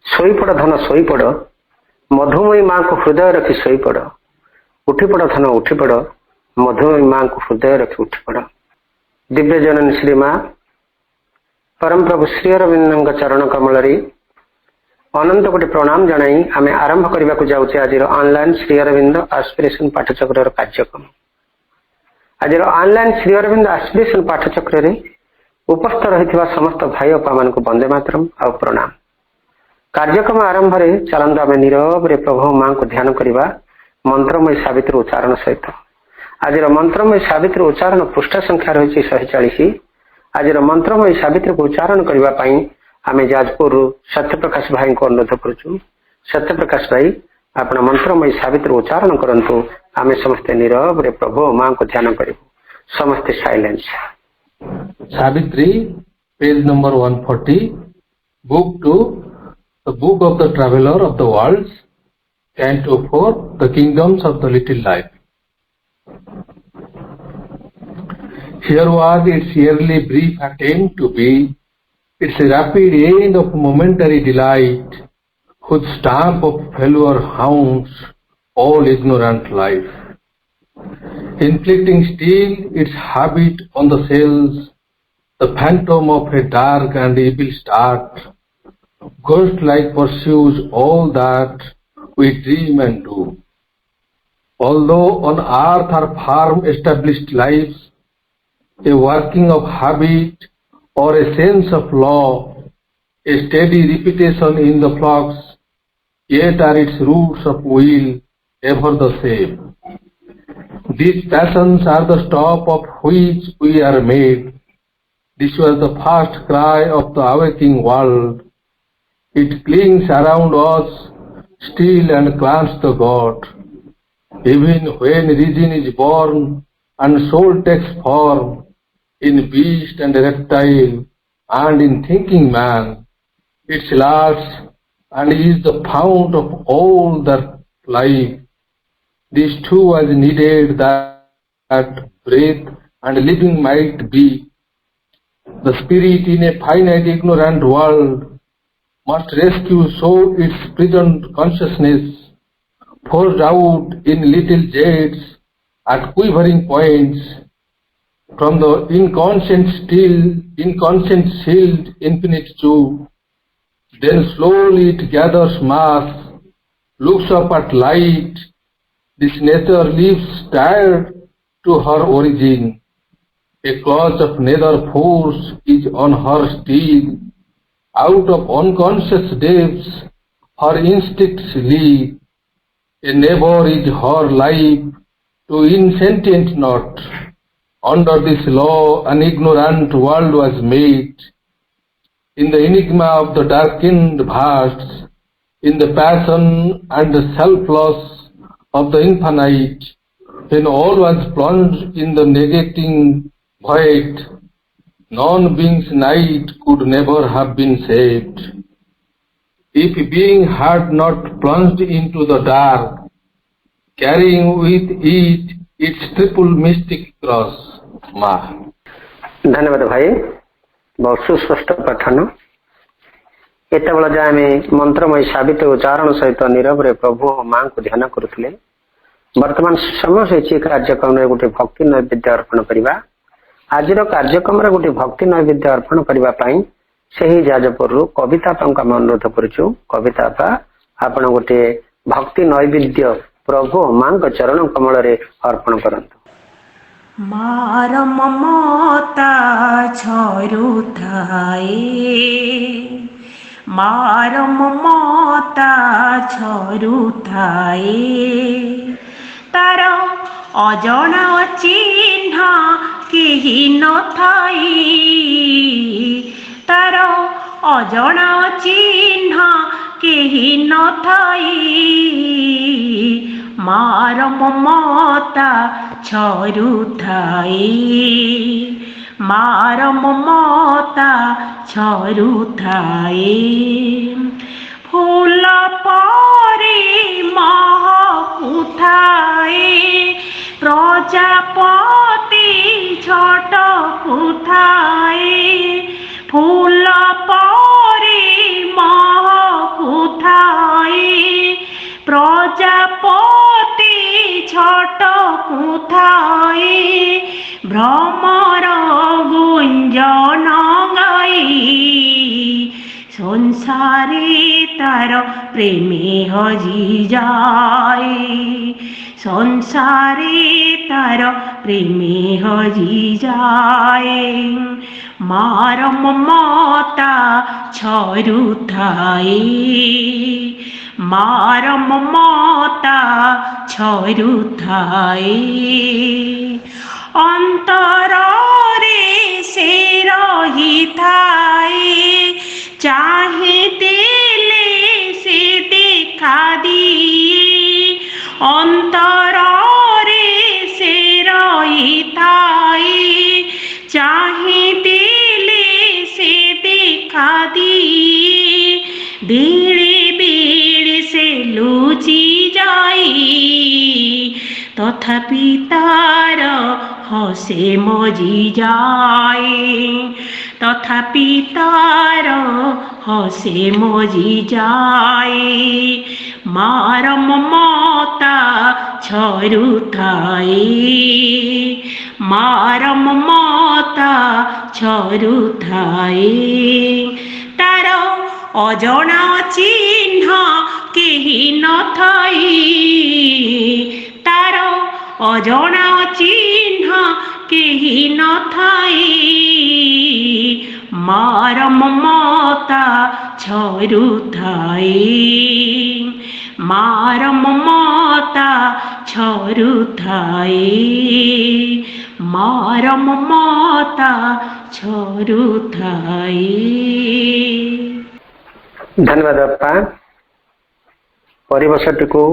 शोईपड़ धन शोईपड़ मधुमयी माँ को हृदय रखी शोईपड़ उठीपड़ धन उठीपड़ मधुमयी माँ को हृदय रखी उठीपड़। दिव्य जननी श्री माँ परम प्रभु श्री अरविंद चरण कमल अनंत कोटि प्रणाम जनाई आमे आरंभ करने को जाऊे आज ऑनलाइन श्री अरविंद एस्पिरेशन पाठचक्र कार्यक्रम। आज ऑनलाइन श्री अरविंद एस्पिरेशन पाठचक्र उपस्थित रही समस्त भाई अपा मान को वंदे मातरम और प्रणाम। कार्यक्रम आरंभ में चलते आम नीरव रे प्रभु माँ को ध्यान करवा मंत्रमय सावित्री उच्चारण सहित। आज मंत्रमय सावित्री उच्चारण पृष्ठ संख्या रही 140। आज मंत्रमय सावित्री को उच्चारण करने आम जाजपुर सत्यप्रकाश भाई को अनुरोध करुचु। सत्यप्रकाश भाई अपना मंत्रमय सावित्री उच्चारण करंतु। आम समस्ते नीरव रे प्रभु माँ को ध्यान करूँ। समस्ते silence. Savitri page number 140 book 2 the book of the traveller of the world canto 4 the kingdoms of the little life. Here was its yearly brief attempt to be its rapid end of momentary delight, whose stamp of failure haunts all ignorant life, inflicting still its habit on the cells, the phantom of a dark and evil start, ghost-like pursues all that we dream and do. Although on earth are firm established lives, a working of habit or a sense of law, a steady repetition in the flocks, yet are its roots of will ever the same. These passions are the stop of which we are made. This was the first cry of the awaking world. It clings around us still and claims the God. Even when reason is born and soul takes form, in beast and reptile and in thinking man, it lasts and is the fount of all that life. This too was needed that breath and living might be. The spirit in a finite ignorant world must rescue so its present consciousness, forged out in little jets at quivering points, from the inconscient sealed infinite tube. Then slowly it gathers mass, looks up at light. This nature lives tied to her origin. A clutch of nether force is on her steel. Out of unconscious depths her instincts lead. A neighbor is her life to insentient knot. Under this law an ignorant world was made. In the enigma of the darkened vasts, in the passion and the self-loss of the infinite, when all was plunged in the negating void, non-being's night could never have been saved. If being had not plunged into the dark, carrying with it its triple mystic cross. माँ धन्यवाद भाई, बहुत सुस्पष्ट पठन। एत बेला जाए आम मंत्रमय सावित्री उच्चारण सहित नीरव रे प्रभु माँ को ध्यान करुले। वर्तमान समय से कार्यक्रम गोटे भक्ति नैवेद्य अर्पण करवा। आज कार्यक्रम गोटे भक्ति नैवेद्य अर्पण करने से ही जाजपुर कविता का अनुरोध करुचु। कविता आपण गोटे भक्ति नैवेद्य प्रभु माँ को चरण कमल रे अर्पण करंतु। मार ममता छरुथाए, मार ममता छरुथाए, तार अजना चिन्ह केही न थाई, तार अजना चिन्ह केही न थाई, मार ममता छरुथाए, मार ममता छरुथाए, फूल परी महकुथाए, प्रजापति छटकुथाए, ফুল পরে মহকুথাই প্রজাপতি ছটকুথাই ভ্রমর গুঞ্জন গাই সংসারে তার প্রেমে হজি যায় সংসারে তার প্রেমে হজি যায় মার মমতা ছরুথাই মার মমতা ছরুথাই অন্তরে সে রহিথাই চাহিলে সে দেখা দিয়ে অন্তরে সে রহিথাই চাহিলে সে দেখা দিয়ে বেড়ে বেড়ে সে লুচি যাই তথাপি তার হসে মজি যায় তথাপি তার হসে মজি যায় মার মমতা ছরুথাই মার মমতা ছরুথাই তার অজনা চিহ্ন কেহি নথাই তার অজনা চিহ্ন কেহি নথাই মার মমতা ছরুথাই মার মমতা ছরুথাই মার মমতা ছরুথাই। धन्यवाद बापा परिवेशटी को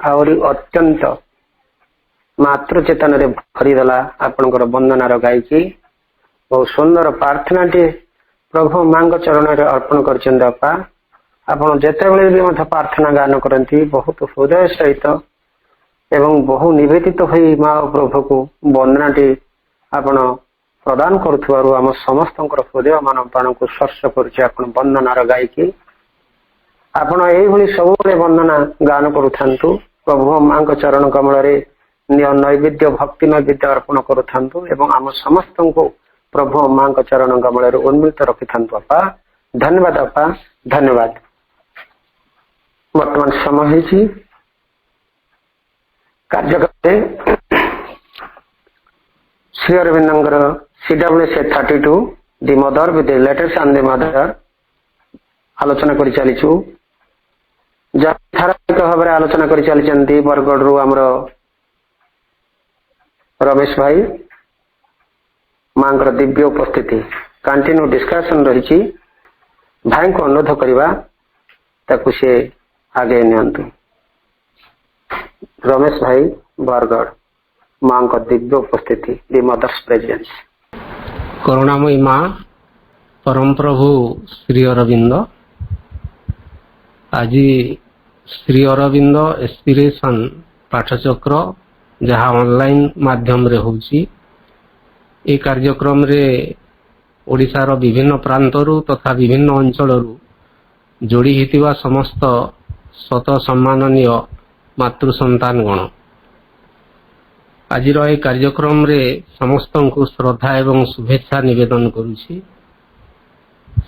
आहरी अत्यंत मातृचेतन भरीदेला आपणकर वंदनार गायकी बहुत सुंदर प्रार्थना टी प्रभु माँ चरण में अर्पण कर बापा आपण जिते भी प्रार्थना गान करती बहुत हृदय सहित एवं बहु निवेदित हो माँ प्रभु को वंदना टी आपण प्रदान करुथिबारु आम समस्त हृदय मान प्राण को स्पर्श करुछि आपण वंदनार गायकी आपण एभली सब वंदना गान करूथांतु प्रभु माँ चरण कमल नैवेद्य भक्ति नैवेद्य अर्पण करूथांतु एवं आम समस्त को प्रभु माँ चरण कमल उन्मिलित रखि था बापा धन्यवाद बापा धन्यवाद। वर्तमान समय कार्यक्रम Shri Arvinder CWSA 32 the mother with the letters and the mother आलोचना कर चलीचु धारावाहिक भाव में आलोचना कर चली बरगढ़ रु आमर रमेश भाई माँ दिव्य उपस्थिति कंटिन्यू डिस्कशन रही भाई को अनुरोध करवा से आगे नियंतु रमेश भाई बरगढ़ माँ दिव्य उपस्थिति दि मदर्स प्रेजेंस। करुणामयी माँ परम प्रभु श्री अरविंद आज श्री अरविंद एस्पिरेशन पाठचक्र जहाँ ऑनलाइन माध्यम रे होची ए कार्यक्रम रे ओडिशार विभिन्न प्रांतरु तथा विभिन्न अंचलरु जोड़ी हितिवा समस्त शत सम्माननीय मातृ संतान गण आज ए कार्यक्रम रे समस्त को श्रद्धा एवं शुभेच्छा निवेदन करुछि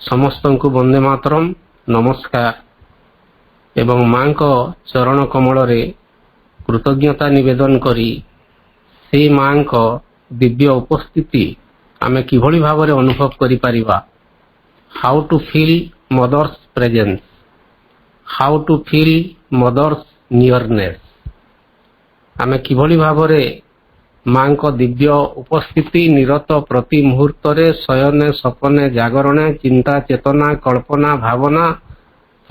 समस्त को वंदे मातरम नमस्कार एवं माँ को चरण कमल रे कृतज्ञता निवेदन करी से माँ को दिव्य उपस्थिति आमे किभली भाव रे अनुभव करि परिबा how to feel mother's presence how to feel mother's nearness आमे किभली भाव रे माँ को दिव्य उपस्थिति निरत प्रति मुहूर्त रे शयने सपने जागरणे चिंता चेतना कल्पना भावना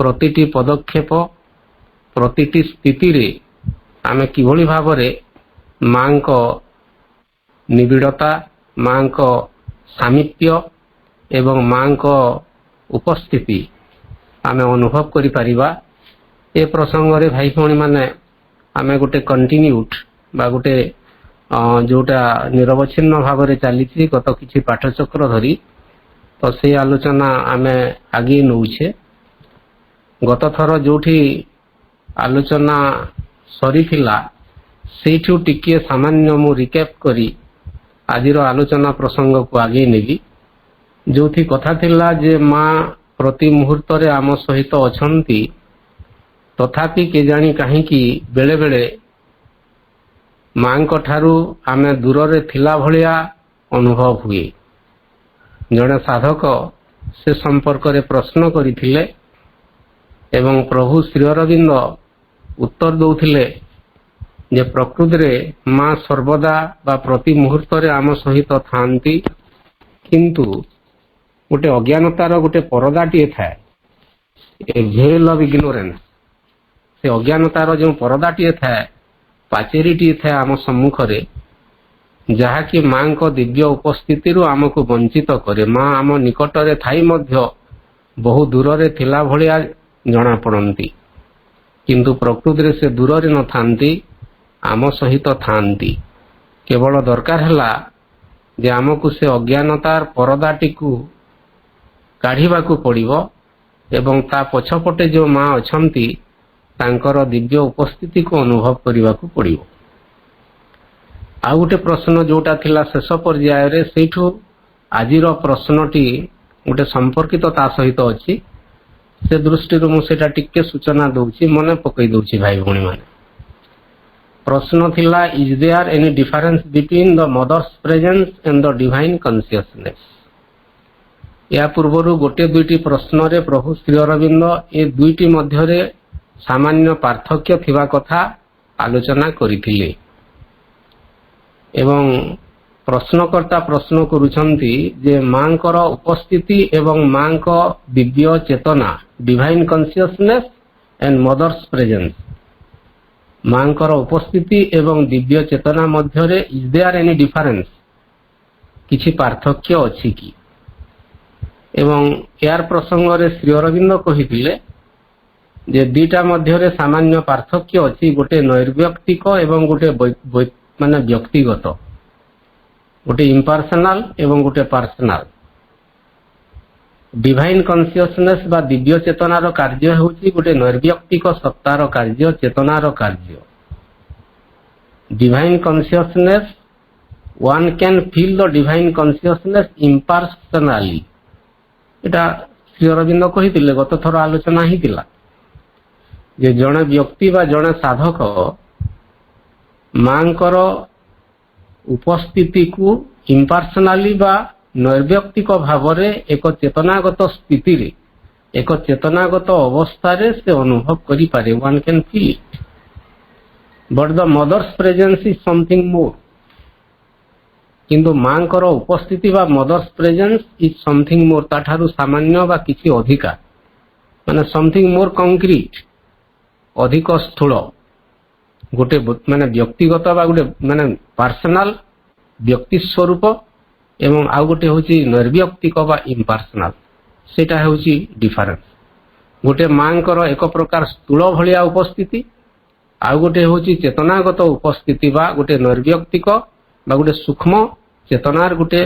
प्रतिटी पदक्षेप प्रतिटी स्थिति रे आमे किभली भाव रे माँ को निबिड़ता माँ को सामिप्य एवं माँ को उपस्थिति आमे अनुभव करि परिबा ए प्रसंग रे भाई भौणी माने आमे गोटे कंटिन्यूड बा गोटे जोटा निरवच्छिन्न भाव रे चली गत किछि पाठचक्र धरी तो तो से आलोचना आमे आगे नौछे। गत थर जोठी आलोचना सरी थिला सेठू टिके सामान्य मु रिकैप करी आजिर आलोचना प्रसंग को आगे नेबी। जोथी कथा थिला जे माँ प्रति मुहूर्त रे आम सहित अछंती, तथापि केजाणी काहींकी बेले बेले माँ को ठारू आमे दूर रे थिला भलिया अनुभव हुए। जड़े साधक से संपर्क रे प्रश्न करिथिले एवं प्रभु श्री अरविंद उत्तर दौथिले जे प्रकृति रे माँ सर्वदा बा प्रति मुहूर्त रे आम सहित थांती, किंतु गोटे अज्ञानतार गोटे परदाटीए थाए, ए भेल ऑफ इग्नोरेंस। से अज्ञानतार जो परदाटीए थाए, पाचेरीटीए थाए आम सम्मुख रे, जहाँकि माँ को दिव्य उपस्थिति आमको वंचित करे। माँ आम निकट रे थाई मध्य बहु दूर रे थिला भलिया जना पड़ती, किंतु प्रकृति रे से दूर रे न थांती, आम सहित थांती। केवल दरकार हैला जे आमको से अज्ञानतार परदाटी को काढ़ीबाकू पड़िबो एवं ता पछपटे जो माँ अछंती तांकर दिव्य उपस्थिति को अनुभव करिबाकू पड़िबो। आउ गोटे प्रश्न जोटा थिला शेष पर्याय रे, सेठू आजिर प्रश्नटी गोटे संपर्कित ता सहित अछि। से दृष्टि मु सेटा टिके सूचना दउछि, मने पकई दउछि भाई भौणी माने। प्रश्न थिला, is there any difference between the mother's presence and the divine consciousness. या पूर्वरु गोटे दुईटी प्रश्न रे प्रभु श्री अरविंद ए दुईटी मध्य रे सामान्य पार्थक्य थिबा कथा आलोचना करिथिले एवं प्रश्नकर्ता प्रश्न करुछंती जे मांकर उपस्थिति एवं मां को दिव्य चेतना, divine consciousness and mother's presence, मांकर उपस्थिति एवं दिव्य चेतना मध्य रे इज देयर एनी डिफरेंस, किछि पार्थक्य अछि कि। एवं यार प्रसंग रे श्री अरविंद कहिथिले जे दीटा मध्य रे सामान्य पार्थक्य अछि, गोटे नैर्व्यक्तिक एवं गोटे माने व्यक्तिगत, गोटे इम्पर्सनल एवं गोटे पर्सनल। डिवाइन कॉन्शियसनेस बा दिव्य चेतनार कार्य होछि गोटे नैर्व्यक्तिक सत्तार कार्य, चेतनार कार्य। Divine consciousness, one can feel the divine consciousness impersonally. एटा श्री अरविंद कहिथिले, गत थर आलोचना ही थिला जे जणे व्यक्ति बा जणे साधक मांकर उपस्थिति को इम्पर्सनाली बा नैर्व्यक्तिक भाव रे एक चेतनागत स्थिति रे, एक चेतनागत अवस्था रे से अनुभव करि पारे, one can feel it. But the mother's presence is something more, किंतु मांकर उपस्थिति बा mother's presence is something more, ताठारु सामान्य बा किछि अधिका, माने समथिंग मोर कंक्रीट, अधिक स्थूल, गोटे माने व्यक्तिगत बा गोटे माने पर्सनल व्यक्ति स्वरूप एवं आउ गोटे होची नैर्व्यक्तिक बा इम्पर्सनल। सेटा होची डिफरेंस। गोटे मांकर एक प्रकार स्थूल भलिया उपस्थिति, आउ गोटे होची चेतनागत उपस्थिति बा गोटे नैर्व्यक्तिक बा गोटे सूक्ष्म चेतनार गोटे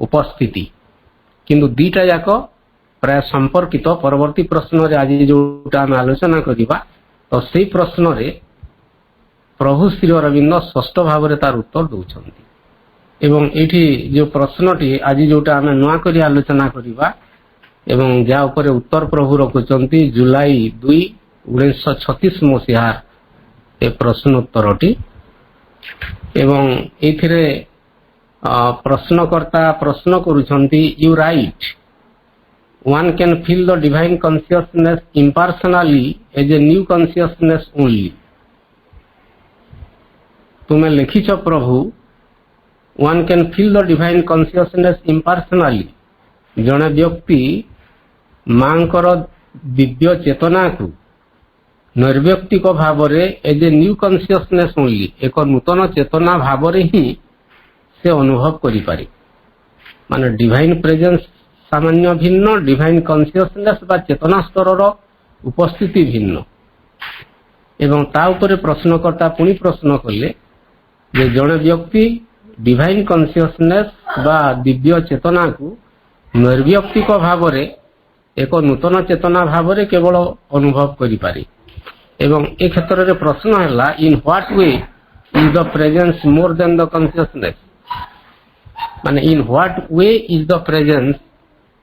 उपस्थिति, किंतु दीटा जाक प्राय संपर्कित। परवर्ती प्रश्न रे आज जोटा हम आलोचना करिबा, तो सेही प्रश्न रे प्रभु श्री अरविंद स्पष्ट भाव रे तार उत्तर दउछंती। एवं एठी जो प्रश्नटी आज जोटा हम नुआ करी आलोचना करिबा एवं जा ऊपर उत्तर प्रभु रखुचंती जुलाई 2, 1936 मसीहार ए प्रश्न उत्तरटी। एवं एथिरे प्रश्नकर्ता प्रश्न करुछंती, you write one can feel the divine consciousness impersonally as a new consciousness only. तुम्हें लिखिछ प्रभु, one can feel the divine consciousness impersonally, जड़े व्यक्ति मांकर दिव्य चेतना को नैर्व्यक्तिक भाव रे as a new consciousness only, एक नूतन चेतना भाव रे ही से अनुभव करि पारे। माने डिवाइन प्रेजेंस सामान्य भिन्न, डिवाइन कॉन्शियसनेस बा चेतना स्तर उपस्थिति भिन्न। एवं ता ऊपर प्रश्नकर्ता पुणी प्रश्न कले जे जड़े व्यक्ति डिवाइन कॉन्शियसनेस बा दिव्य चेतना को नैर्व्यक्तिक भाव एक नूतन चेतना भाव केवल अनुभव करिपारे। एवं ए क्षेत्र में प्रश्न है in what way is the presence more than the consciousness, माने in what way is the presence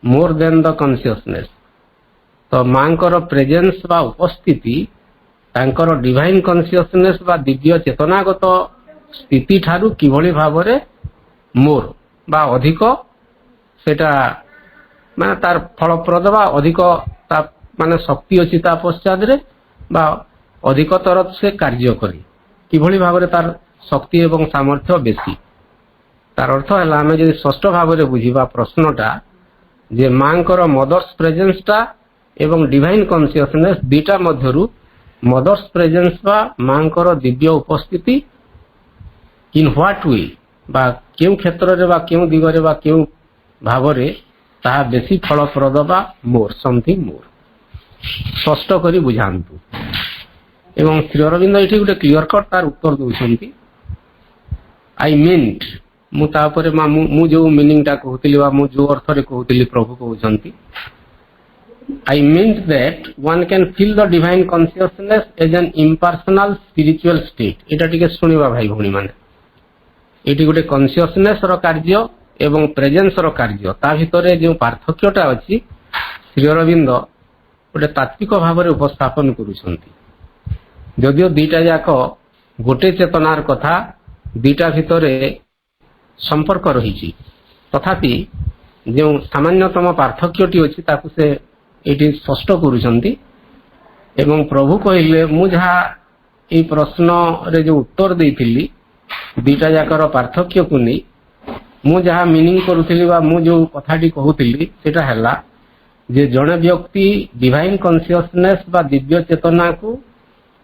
more than the consciousness. तो मांकर प्रेजेंस बा उपस्थिति तांकर डिवाइन कॉन्शियसनेस बा दिव्य चेतनागत स्थिति ठारू किभली भावरे मोर बा अधिक सेटा माने तार फलप्रद बा अधिक ता माने शक्ति अछि ता पश्चात रे बा अधिकतर से कार्य करे किभली भावरे तार शक्ति एवं सामर्थ्य बेसी। तार अर्थ है आम जब स्पष्ट भाव में बुझा प्रश्नटा जे मांकर मदर्स प्रेजेंसटा एवं डिवाइन कॉन्शियसनेस दुईटा मध्यरु मदर्स प्रेजेंस बा मांकर दिव्य उपस्थिति इन व्हाट वे बा केउ क्षेत्र रे बा केउ दिगरे बा केउ भावरे ताहा बेसी फलप्रद बा मोर समथिंग मोर स्पष्ट करी बुझांतु। एवं श्री अरविंद ये गोटे क्लियर कट तार उत्तर दौरान आई मीन्ट मु जो मीनिंग टा कहूली मु जो अर्थ रे कहूली प्रभु कहते I meant that one can feel the divine consciousness as an impersonal spiritual state. एटा टिके सुनिबा भाई भौणी माने एटी गोटे कॉन्शियसनेस रो कार्य एवं प्रेजेंस रो कार्य ता भितरे जो पार्थक्यटा अछि श्री अरविंद गोटे तात्विक भाव में उपस्थापन करुछंती। जदिओ दुईटा जाक गोटे चेतनार कथा दुईटा भितरे संपर्क रही तथापि जो सामान्यतम पार्थक्यटी अछि ताकु से एटी स्पष्ट करुछंती। एवं प्रभु कहले मु जहा ए प्रश्न रे जो उत्तर देइथिली दुईटा जाकर पार्थक्य को नहीं मु जहा मीनिंग करुथिली बा मु जो कथाटी कहूतिली सेटा हैला जे जड़े व्यक्ति डिवाइन कॉन्शियसनेस बा दिव्य चेतना को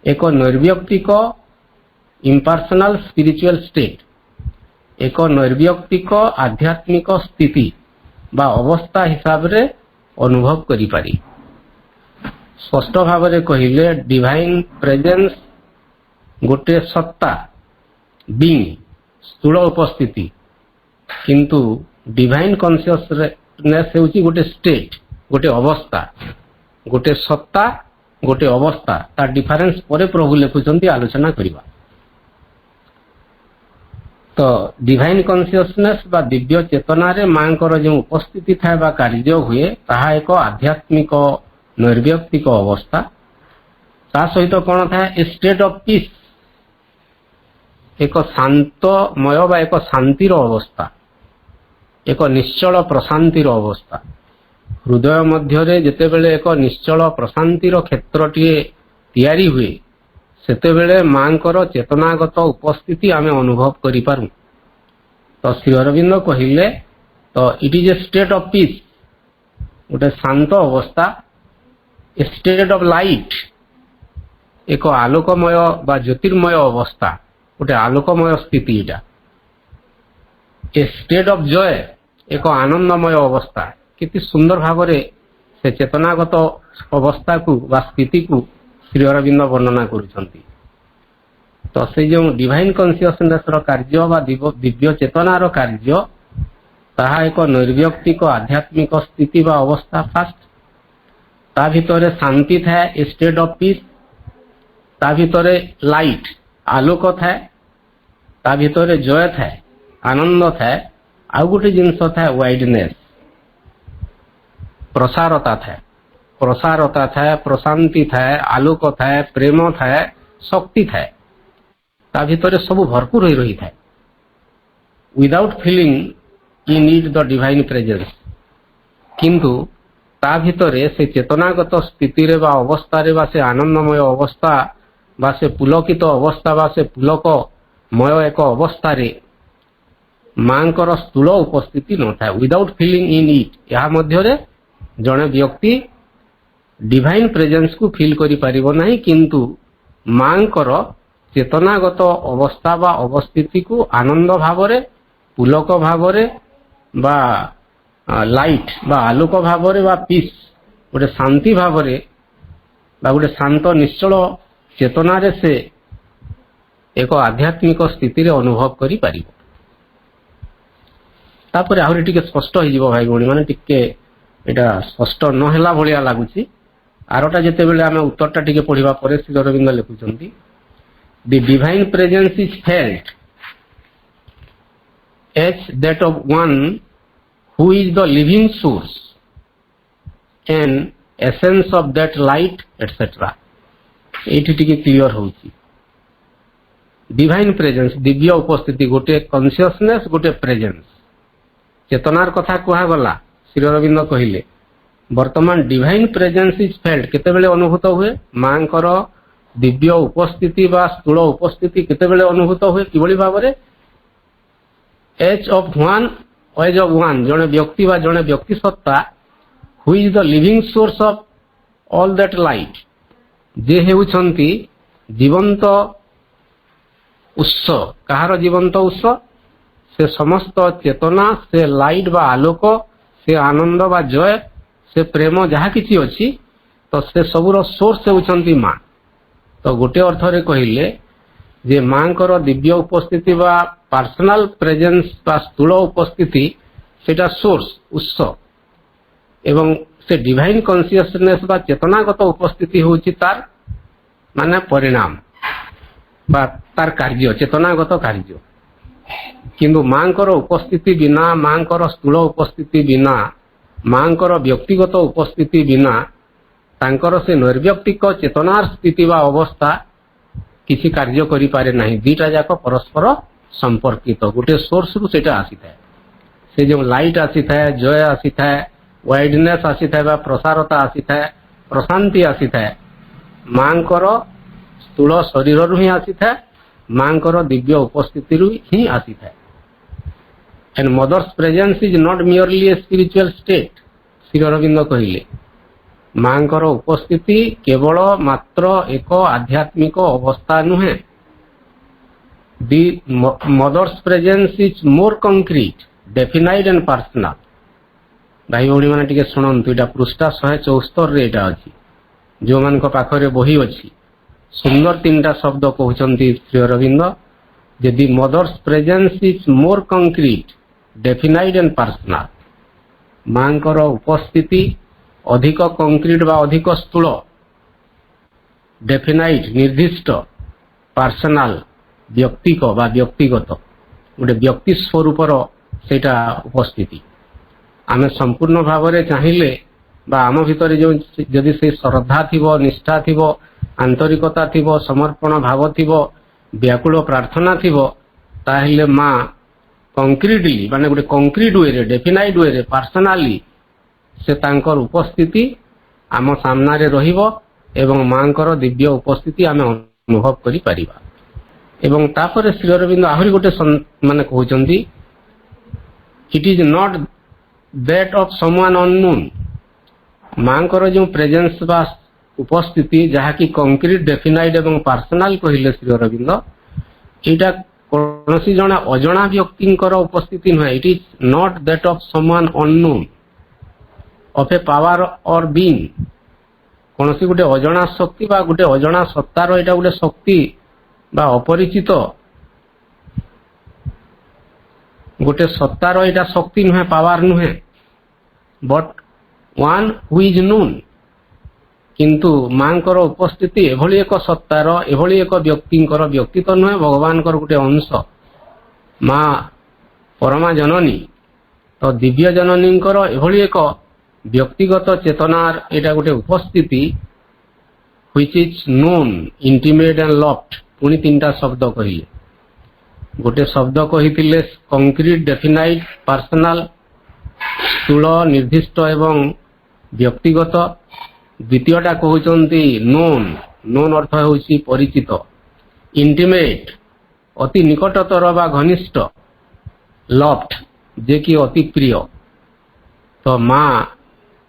एक नैर्व्यक्तिक इम्पर्सनल स्पिरिचुअल स्टेट एक नैर्व्यक्तिक आध्यात्मिक स्थिति बा अवस्था हिसाब रे अनुभव करि पारी। स्पष्ट भाव में कहिले डिवाइन प्रेजेंस गोटे सत्ता बीइंग स्थूल उपस्थिति किंतु डिवाइन कॉन्शियसनेस होची गोटे स्टेट गोटे अवस्था गोटे सत्ता गोटे अवस्था तार डिफरेंस परे प्रभु लिखुचंती आलोचना करिबा। तो डिवाइन कॉन्शियसनेस बा दिव्य चेतना रे मांकर जो उपस्थिति थाए बा कार्य हुए ताहा एक आध्यात्मिक नैर्व्यक्तिक अवस्था ता सहित कोन थाए ए स्टेट ऑफ पीस एक शांतमय बा एक शांतिर अवस्था एक निश्चल प्रशांतिर अवस्था हृदय मध्य जेतेबेले एक निश्चल प्रशांतिर क्षेत्रटीए तैयारी हुए सेतेबेले मांकर चेतनागत उपस्थिति आमे अनुभव करि पारु। तो श्री अरविंद कहिले तो it is a state of peace गोटे शांत अवस्था ए स्टेट ऑफ लाइट एक आलोकमय बा ज्योतिर्मय अवस्था गोटे आलोकमय स्थिति एटा ए स्टेट ऑफ जॉय एक आनंदमय अवस्था कितनी सुंदर भाव से चेतनागत अवस्था को बा स्थिति को श्री अरविंद वर्णना करुछंती। तो से जो डिवाइन कॉन्शियसनेस रो कार्य बा दिव्य चेतना रो कार्य ताहा एक नैर्व्यक्तिक आध्यात्मिक स्थिति बा अवस्था फास्ट ता भितरे शांति थाए ए स्टेट ऑफ पीस ता भितरे लाइट आलोक थाए ता भितरे जय थाए आनंद थाए आउ गोटे जिनस थाए वाइडनेस प्रसारता थाए प्रशांति थाए आलोक थाए प्रेम थाए शक्ति थाए ता भितरे सब भरपूर हो रही थाए without feeling you need the divine presence किंतु ता भितरे से चेतनागत स्थिति रे बा अवस्था रे बा से आनंदमय अवस्था बा से पुलकित अवस्था बा से पुलकमय एक अवस्था रे मांकर स्थूल उपस्थिति न था विदाउट फीलिंग इन इट या मध्य रे जड़े व्यक्ति डिवाइन प्रेजेंस को फील करि परिबो नाही किंतु मांकर चेतनागत अवस्था बा अवस्थिति को आनंद भाव रे पुलक भाव रे बा लाइट बा आलोक भाव रे बा पीस गोटे शांति भाव रे बा गोटे शांत निश्चल चेतना रे से एक आध्यात्मिक स्थिति रे अनुभव करि परिबो। तापर आहरी टिके स्पष्ट हो भाई भौणी माने टिके एटा स्पष्ट न होला भलिया लागुची आरोटा जेते बेले आमे उत्तरटा टिके पढिबा परे श्री अरविंद लिखुचंती the divine presence is felt as that of one who is the living source and essence of that light etc. एठी टिके क्लियर होउची डिवाइन प्रेजेंस दिव्य उपस्थिति गोटे कॉन्शियसनेस गोटे प्रेजेंस चेतनार कथा कुहा गला श्री अरविंद कहिले वर्तमान डिवाइन प्रेजेंस इज फेल्ट केतेबेले अनुभूत हुए मांकर दिव्य उपस्थिति बा स्थूल उपस्थिति केतेबेले अनुभूत हुए किबळी भाबरे एज ऑफ वन जने व्यक्ति बा जने व्यक्ति सत्ता who is the living source of all that light जे हेउछंती जीवंत उत्स कहार जीवंत उत्स से समस्त चेतना से लाइट बा आलोक से आनंद बा जय से प्रेम जहा किछि अछि तो से सबुर सोर्स हेउछंती मां तो गोटे अर्थ रे कहिले जे मांकर दिव्य उपस्थिति बा पर्सनल प्रेजेंस बा स्थूल उपस्थिति सेटा सोर्स उत्स एवं से डिवाइन कॉन्शियसनेस बा चेतनागत उपस्थिति होची तार माने परिणाम बा तार कार्य चेतनागत कार्य किंतु मांकर उपस्थिति बिना मांकर स्थूल उपस्थिति बिना मांकर व्यक्तिगत उपस्थिति बिना तांकर से निर्व्यक्तिक चेतनार स्थिति बा अवस्था किसी कार्य करि पारे नहीं दीटा जाक परस्पर संपर्कित गोटे सोर्स रु सेटा आसी थाए से जो लाइट आसी थाए जय आसी थाए वाइडनेस आसी थाए बा प्रसारता आसी थाए प्रशांति आसी थाए मांकर स्थूल शरीर रु ही आसी थाए मांकर दिव्य उपस्थिति रु ही आसी थाए and mother's presence is not merely a spiritual state Shri Aurobindo कहिले मांकर उपस्थिति केवल मात्र एक आध्यात्मिक अवस्था नुहे the mother's presence is more concrete definite and personal भाई भौणी माने टिके सुनंतु एटा पृष्ठा 174 रे एटा अछि जो मान को पाखरे बही अछि सुंदर तीनटा शब्द कहउचंती श्री अरविंद यदि mother's presence is more concrete definite and personal मांकर उपस्थिति अधिक कंक्रीट बा अधिक स्थूल डेफिनाइट निर्दिष्ट पर्सनल व्यक्तिक बा व्यक्तिगत गोटे व्यक्ति स्वरूपर सेटा उपस्थिति आमे संपूर्ण भावरे चाहिले बा आम भितर जो जदि से श्रद्धा थिबो निष्ठा थिबो आंतरिकता थिबो समर्पण भाव थिबो व्याकुल प्रार्थना थिबो ताहिले मां कंक्रीटली माने गोटे कंक्रीट वे रे डेफिनाइट वे रे पर्सनली से तांकर उपस्थिति आम सामना रे रहिबो एवं मांकर दिव्य उपस्थिति आमे अनुभव करि परिबा एवं तापर श्री अरविंद आहुरी गोटे माने कहउचंदी it is not that of someone unknown मांकर जो प्रेजेंस बा उपस्थिति जहा कि कंक्रीट डेफिनाइट एवं पर्सनल कहिले श्री अरविंद एटा कोनोसी जणा अजणा व्यक्तिंकर उपस्थिति नहे it is not that of someone unknown of A power और बीइंग कोनोसी गोटे अजणा शक्ति बा गोटे अजणा सत्तार एटा गोटे शक्ति बा अपरिचित गोटे सत्तार एटा शक्ति नुहे पावर नुहे but one who is known किंतु मांकर उपस्थिति एभली एक सत्तार एभली एक व्यक्तिंकर व्यक्तित्व नुहे भगवानकर गोटे अंश मां परमा जननी तो दिव्य जननींकर एभली एक व्यक्तिगत चेतनार एटा गोटे उपस्थिति which is known intimate and loved पुनी तीनटा शब्द कहिले गोटे शब्द कहिथिले कंक्रीट डेफिनाइट पर्सनल स्थूल निर्दिष्ट एवं व्यक्तिगत द्वितीयटा कहउचंती नोन नोन अर्थ होउची परिचित इंटीमेट अति निकटतर बा घनिष्ठ लव्ड जे कि अति प्रिय तो मां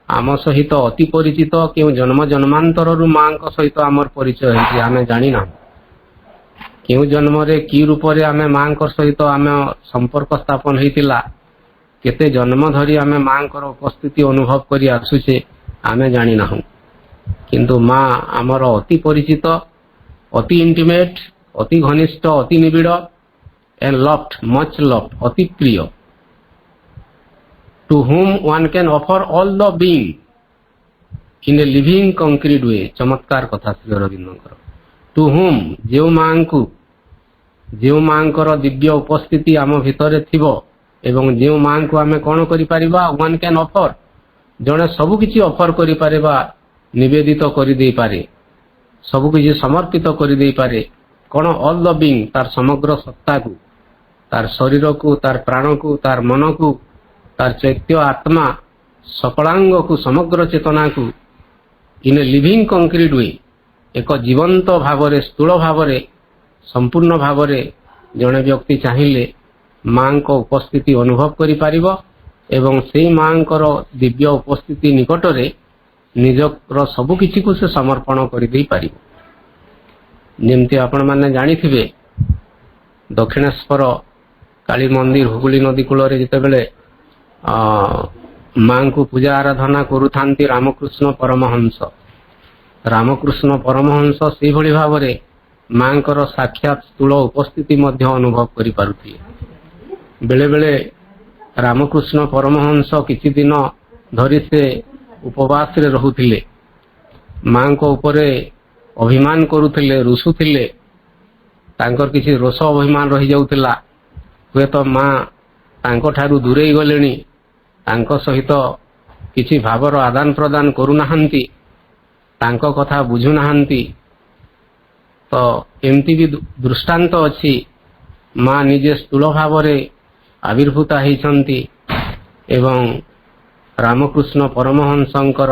आम सहित अति परिचित क्यों जन्म जन्मांतर मां सहित आमर परिचय है आमे जानी ना क्यों जन्म रे की रूप रे आमे मां सहित आमे संपर्क स्थापन हेतिला केते जन्म धरी आमे मां उपस्थिति अनुभव करी आसुचे आमे जानी ना किंतु मां आमर अति परिचित अति इंटीमेट अति घनिष्ठ अति निबिड़ एंड लव्ड मच लव्ड अति प्रिय to whom one can offer all the being in a living concrete way. चमत्कार कथा श्री अरविंदଙ୍କର to whom ଯେଉଁ ମାଙ୍କର ଦିବ୍ୟ ଉପସ୍ଥିତି ଆମ ଭିତରେ ଥିବ ଏବଂ ଯେଉଁ ମାଙ୍କୁ ଆମେ କ'ଣ କରିପାରିବା one can offer, ଜଣେ ସବୁ କିଛି ଅଫର କରିପାରିବା, ନିବେଦିତ କରିଦେଇପାରେ, ସବୁ କିଛି ସମର୍ପିତ କରିଦେଇପାରେ। କ'ଣ all the being, ତାର ସମଗ୍ର ସତ୍ତାକୁ, ତାର ଶରୀରକୁ, ତାର ପ୍ରାଣକୁ, ତାର ମନକୁ, ତାର ଚୈତ୍ୟ ଆତ୍ମା ସକଳାଙ୍ଗକୁ, ସମଗ୍ର ଚେତନାକୁ in a living concrete way, ଏକ ଜୀବନ୍ତ ଭାବରେ, ସ୍ଥୂଳ ଭାବରେ, ସମ୍ପୂର୍ଣ୍ଣ ଭାବରେ ଜଣେ ବ୍ୟକ୍ତି ଚାହିଁଲେ ମାଙ୍କ ଉପସ୍ଥିତି ଅନୁଭବ କରିପାରିବ ଏବଂ ସେଇ ମାଙ୍କର ଦିବ୍ୟ ଉପସ୍ଥିତି ନିକଟରେ ନିଜର ସବୁ କିଛିକୁ ସେ ସମର୍ପଣ କରିଦେଇପାରିବ। ଯେମିତି ଆପଣମାନେ ଜାଣିଥିବେ, ଦକ୍ଷିଣେଶ୍ୱର କାଳୀ ମନ୍ଦିର ହୁଗୁଳି ନଦୀ କୂଳରେ ଯେତେବେଳେ ମାଙ୍କୁ ପୂଜା ଆରାଧନା କରୁଥାନ୍ତି ରାମକୃଷ୍ଣ ପରମହଂସ ସେଇଭଳି ଭାବରେ ମାଙ୍କର ସାକ୍ଷାତ ସ୍ଥୂଳ ଉପସ୍ଥିତି ମଧ୍ୟ ଅନୁଭବ କରିପାରୁଥିଲେ। ବେଳେବେଳେ ରାମକୃଷ୍ଣ ପରମହଂସ କିଛି ଦିନ ଧରି ସେ ଉପବାସରେ ରହୁଥିଲେ, ମାଙ୍କ ଉପରେ ଅଭିମାନ କରୁଥିଲେ, ରୁଷୁଥିଲେ, ତାଙ୍କର କିଛି ରୋଷ ଅଭିମାନ ରହିଯାଉଥିଲା। ହୁଏତ ମା ତାଙ୍କଠାରୁ ଦୂରେଇ ଗଲେଣି, ତାଙ୍କ ସହିତ କିଛି ଭାବର ଆଦାନ ପ୍ରଦାନ କରୁନାହାନ୍ତି, ତାଙ୍କ କଥା ବୁଝୁନାହାନ୍ତି। ତ ଏମିତି ବି ଦୃଷ୍ଟାନ୍ତ ଅଛି, ମା ନିଜେ ସ୍ଥୂଳ ଭାବରେ ଆବିର୍ଭୂତା ହେଇଛନ୍ତି ଏବଂ ରାମକୃଷ୍ଣ ପରମହଂସଙ୍କର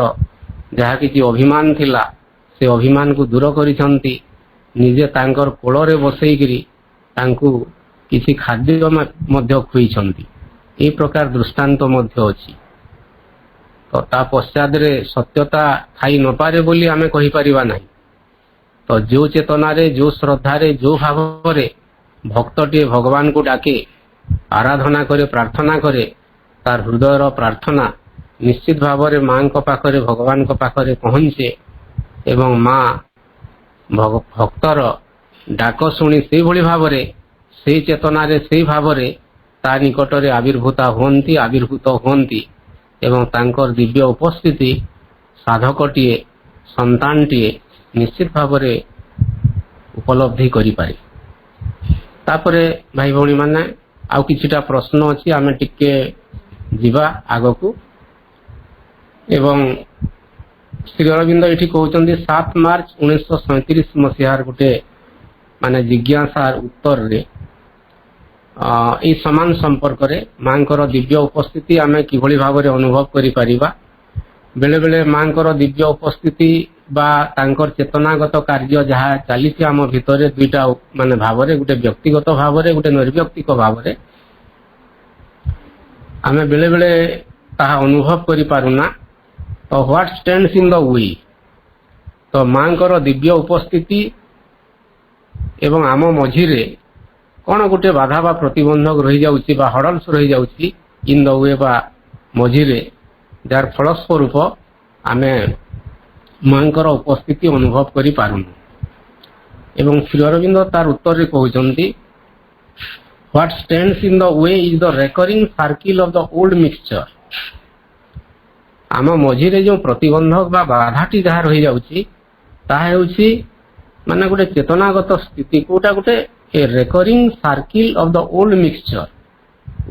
ଯାହା କିଛି ଅଭିମାନ ଥିଲା ସେ ଅଭିମାନକୁ ଦୂର କରିଛନ୍ତି। ନିଜେ ତାଙ୍କର କୋଳରେ ବସେଇକିରି ତାଙ୍କୁ କିଛି ଖାଦ୍ୟ ମଧ୍ୟ ଖୁଇଛନ୍ତି। ଏହି ପ୍ରକାର ଦୃଷ୍ଟାନ୍ତ ମଧ୍ୟ ଅଛି। ତ ତା ପଶ୍ଚାତରେ ସତ୍ୟତା ଥାଇ ନପାରେ ବୋଲି ଆମେ କହିପାରିବା ନାହିଁ। ତ ଯେଉଁ ଚେତନାରେ, ଯେଉଁ ଶ୍ରଦ୍ଧାରେ, ଯେଉଁ ଭାବରେ ଭକ୍ତଟିଏ ଭଗବାନଙ୍କୁ ଡାକେ, ଆରାଧନା କରେ, ପ୍ରାର୍ଥନା କରେ, ତାର ହୃଦୟର ପ୍ରାର୍ଥନା ନିଶ୍ଚିତ ଭାବରେ ମାଙ୍କ ପାଖରେ, ଭଗବାନଙ୍କ ପାଖରେ ପହଞ୍ଚେ ଏବଂ ମା ଭକ୍ତର ଡାକ ଶୁଣି ସେଇଭଳି ଭାବରେ, ସେଇ ଚେତନାରେ, ସେଇ ଭାବରେ ତା ନିକଟରେ ଆବିର୍ଭୂତ ହୁଅନ୍ତି ଏବଂ ତାଙ୍କର ଦିବ୍ୟ ଉପସ୍ଥିତି ସାଧକଟିଏ, ସନ୍ତାନଟିଏ ନିଶ୍ଚିତ ଭାବରେ ଉପଲବ୍ଧି କରିପାରେ। ତାପରେ ଭାଇ ଭଉଣୀମାନେ ଆଉ କିଛିଟା ପ୍ରଶ୍ନ ଅଛି, ଆମେ ଟିକେ ଯିବା ଆଗକୁ। ଏବଂ ଶ୍ରୀ ଅରବିନ୍ଦ ଏଠି କହୁଛନ୍ତି 7 ମାର୍ଚ୍ଚ 1937 ମସିହାର ଗୋଟେ ଜିଜ୍ଞାସାର ଉତ୍ତରରେ এই ସମାନ ସମ୍ପର୍କରେ ମାଙ୍କର ଦିବ୍ୟ ଉପସ୍ଥିତି ଆମେ କିଭଳି ଭାବରେ ଅନୁଭବ କରିପାରିବା। ବେଳେବେଳେ ମାଙ୍କର ଦିବ୍ୟ ଉପସ୍ଥିତି ବା ତାଙ୍କର ଚେତନାଗତ କାର୍ଯ୍ୟ ଯାହା ଚାଲିଛି ଆମ ଭିତରେ ଦୁଇଟା ଭାବରେ, ଗୋଟେ ବ୍ୟକ୍ତିଗତ ଭାବରେ, ଗୋଟେ ନିର୍ବ୍ୟକ୍ତିକ ଭାବରେ ଆମେ ବେଳେବେଳେ ତାହା ଅନୁଭବ କରିପାରୁନା। ତ what stands in the we, ତ ମାଙ୍କର ଦିବ୍ୟ ଉପସ୍ଥିତି ଏବଂ ଆମ ମଝିରେ କ'ଣ ଗୋଟେ ବାଧା ବା ପ୍ରତିବନ୍ଧକ ରହିଯାଉଛି ବା ହଡଲ୍ସ ରହିଯାଉଛି ଇନ୍ ଦ ୱେ ବା ମଝିରେ, ଯାହାର ଫଳସ୍ୱରୂପ ଆମେ ମାଙ୍କର ଉପସ୍ଥିତି ଅନୁଭବ କରିପାରୁନୁ। ଏବଂ ଶ୍ରୀ ଅରବିନ୍ଦ ତାର ଉତ୍ତରରେ କହୁଛନ୍ତି what stands in the we is the recurring circle of the old mixture. ଆମ ମଝିରେ ଯେଉଁ ପ୍ରତିବନ୍ଧକ ବା ବାଧାଟି ଯାହା ରହିଯାଉଛି ତାହା ହେଉଛି ଗୋଟେ ଚେତନାଗତ ସ୍ଥିତି, କୋଉଟା ଗୋଟେ a recurring circle of the old mixture.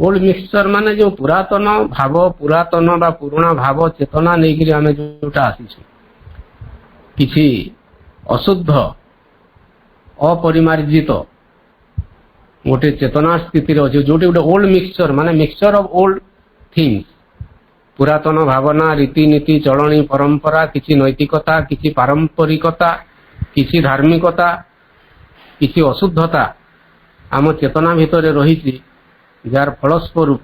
Old mixture ମାନେ ଯେଉଁ ପୁରାତନ ଭାବ, ପୁରାତନ ବା ପୁରୁଣା ଭାବ ଚେତନା ନେଇକରି ଆମେ ଯୋଉଟା ଆସିଛୁ, କିଛି ଅଶୁଦ୍ଧ, ଅପରିମାର୍ଜିତ ଗୋଟେ ଚେତନା ସ୍ଥିତିରେ ଅଛି, ଯୋଉଠି ଗୋଟେ old mixture mixture of old things, ପୁରାତନ ଭାବନା, ରୀତିନୀତି, ଚଳଣି, ପରମ୍ପରା, କିଛି ନୈତିକତା, କିଛି ପାରମ୍ପରିକତା, କିଛି ଧାର୍ମିକତା, କିଛି ଅଶୁଦ୍ଧତା ଆମ ଚେତନା ଭିତରେ ରହିଛି, ଯାହାର ଫଳସ୍ୱରୂପ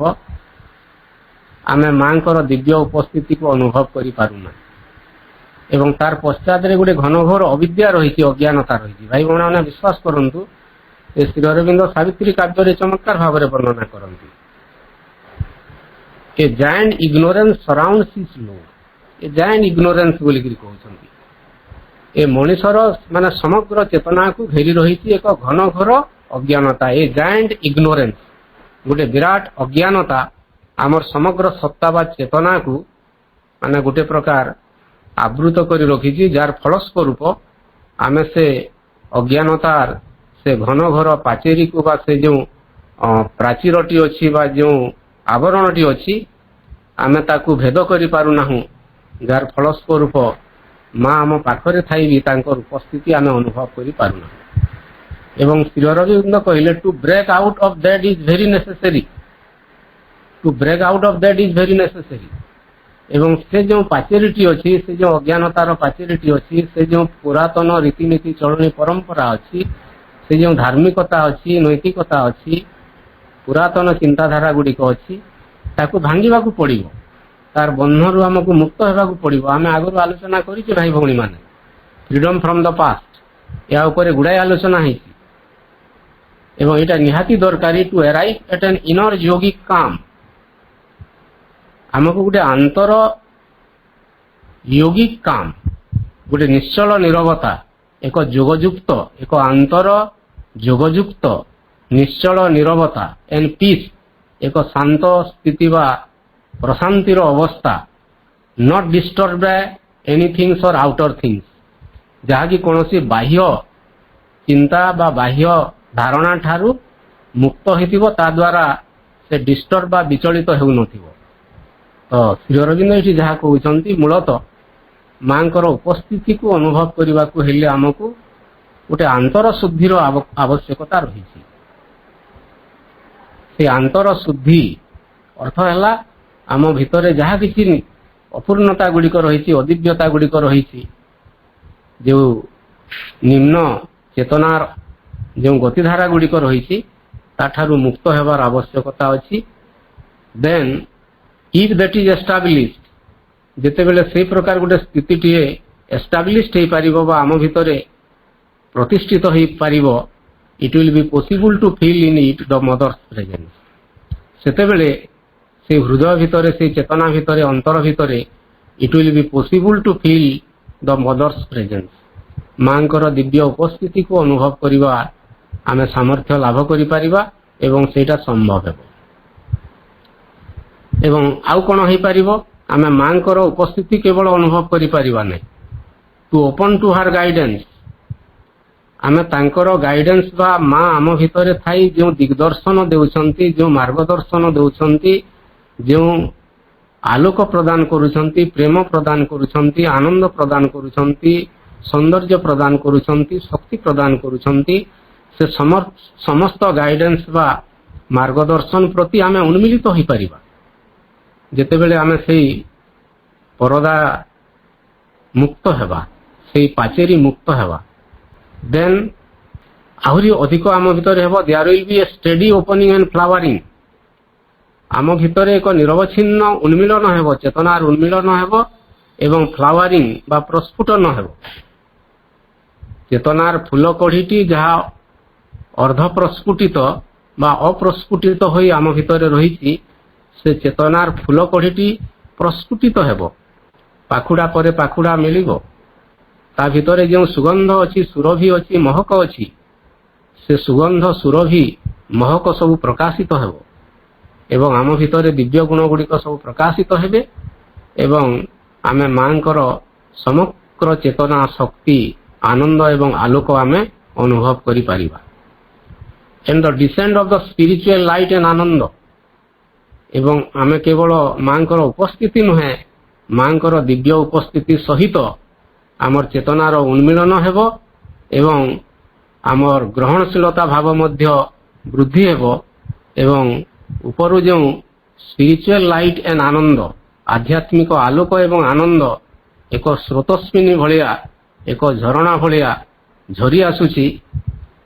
ଆମେ ମାଙ୍କର ଦିବ୍ୟ ଉପସ୍ଥିତିକୁ ଅନୁଭବ କରିପାରୁନା। ଏବଂ ତାର ପଶ୍ଚାତରେ ଗୋଟେ ଘନଘୋର ଅବିଦ୍ୟା ରହିଛି, ଅଜ୍ଞାନତା ରହିଛି। ଭାଇ ଭଉଣୀମାନେ ବିଶ୍ୱାସ କରନ୍ତୁ, ଏ ଶ୍ରୀ ଅରବିନ୍ଦ ସାବିତ୍ରୀ କାବ୍ୟରେ ଚମତ୍କାର ଭାବରେ ବର୍ଣ୍ଣନା କରନ୍ତି। ଏ ଜାଏଣ୍ଟ ଇଗ୍ନୋରାନ୍ସ ସରାଉଣ୍ଡସ୍ ହିଜ୍ ଲୋଡ୍, ଏ ଜାଏଣ୍ଟ ଇଗ୍ନୋରାନ୍ସ ବୋଲିକିରି କହୁଛନ୍ତି। ଏ ମଣିଷର ସମଗ୍ର ଚେତନାକୁ ଘେରି ରହିଛି ଏକ ଘନଘୋର ଅଜ୍ଞାନତା। ଏ ଜାଏଣ୍ଟ ଇଗ୍ନୋରାନ୍ସ, ଗୋଟେ ବିରାଟ ଅଜ୍ଞାନତା आमर समग्र सत्ता बा चेतना को माने गोटे प्रकार आवृत करी रखी जार फलस्वरूप आम से अज्ञानतार से घन घर पाचेरी को बा से जो प्राचीरटी अच्छी बा जो आवरणटी अच्छी आम ताकू भेद करि पारुना जार फलस्वरूप माँ आम पाखरे थाई भी तांकर उपस्थिति आम अनुभव करि पारुना एवं श्री अरविंद कहले to break out of that is very necessary to break out of that is very necessary एवं से जो पाचेरीटी अच्छी से जो अज्ञानतार पाचेरीटी अच्छी से जो पुरातन रीतिनीति चलनी परंपरा अच्छी से जो धार्मिकता अच्छी नैतिकता अच्छी पुरातन चिंताधारा गुड़िक अच्छी ताकू भांगिबाकू पड़िबो तार बंधन आमको मुक्त होगाकू पड़िबो आमे आगु आलोचना करिचे भाई भौणी माने फ्रीडम फ्रॉम द पास्ट या ऊपर गुड़ाई आलोचना होती एवं एटा निहाती दरकारी to arrive at an inner योगिक काम आमको गोटे आंतर योगिक काम गोटे निश्चल नीरवता एक जोगयुक्त एक आंतर जोगयुक्त निश्चल नीरवता एंड पीस एक शांत स्थिति बा प्रशांतिर अवस्था नॉट डिस्टर्ब बाय एनीथिंग्स और आउटर थिंग्स जहाँकि कौन बाह्य चिंता बा बाह्य धारणा ठारू मुक्त होइतिबो ता द्वारा से डिस्टर्ब बा विचलित हेउ नथिबो तो श्री अरविंद ये जहाँ कहते मूलतः माँ उपस्थिति को अनुभव करने को हेले आमको गोटे आंतर शुद्धि आवश्यकता रही से आंतर शुद्धि अर्थ है आम भितर जहाँ किसी अपूर्णता गुड़िक रही अदिव्यता गुड़िक रही जो निम्न चेतनार जो गतिधारा गुड़िक रही ताठारु मुक्त होबार आवश्यकता अच्छी then if that is established जिते बेले से प्रकार गोटे स्थिति टी एस्टाब्लिश्ड हो पारिबो बा आम भितरे प्रतिष्ठित हो पारिबो it will be possible to feel in it the mother's presence सेते बेले से हृदय भितरे से चेतना भितरे अंतर भितरे it will be possible to feel the mother's presence मांकर दिव्य उपस्थिति को अनुभव करवा आमे सामर्थ्य लाभ करि पारिबा एवं सेटा संभव हेबो एवं आउ कौन हो पारिबो आमे मांकर उपस्थिति केवल अनुभव करि पारिबा नै to open to her guidance आमे तांकर गाइडेंस बा माँ आम भितरे थाई जो दिग्दर्शन देउछंती जो मार्गदर्शन देउछंती जो आलोक प्रदान करुछंती प्रेम प्रदान करुछंती आनंद प्रदान करुछंती सौंदर्य प्रदान करुछंती शक्ति प्रदान करुछंती से समस्त गाइडेंस बा मार्गदर्शन प्रति आमे उन्मिलित हो पारिबा जेते बेले आमे सेई परदा मुक्त हेबा सेई पाचेरी मुक्त हेबा देन आहुरी अधिक आम भितर हेबो there will be a steady opening and flowering आम भितर एक निरवच्छिन्न उन्मिलन हेबो चेतनार उन्मिलन हेबो एवं फ्लावरिंग बा प्रस्फुटन हेबो चेतनार फूल कढ़ीटी जहाँ अर्ध प्रस्फुटित बा अप्रस्फुटित होई आम भितर रही से चेतनार फूल कढ़ीटी प्रस्फुटित हेबो पाखुड़ा परे पाखुड़ा मिलिबो ता भितरे जो सुगंध अच्छी सुरभि अच्छी महक अच्छी से सुगंध सुरभि महक सब प्रकाशित हेबो एवं आम भितर दिव्य गुण गुड़िक सब प्रकाशित हेबे एवं आमे मांकर समग्र चेतना शक्ति आनंद एवं आलोक आमे अनुभव करि पारिबा and the descend of the spiritual light and Ananda एवं आमे केवल मांकर उपस्थिति नुहे मांकर दिव्य उपस्थिति सहित आमर चेतनार उन्मिलन हेबो एवं आमर ग्रहणशीलता भाव मध्य वृद्धि हेबो एवं उपरु जो स्पिरिचुअल लाइट एंड आनंद आध्यात्मिक आलोक एवं आनंद एक स्रोतस्विनी भलिया एक झरणा भलिया झरी आसुची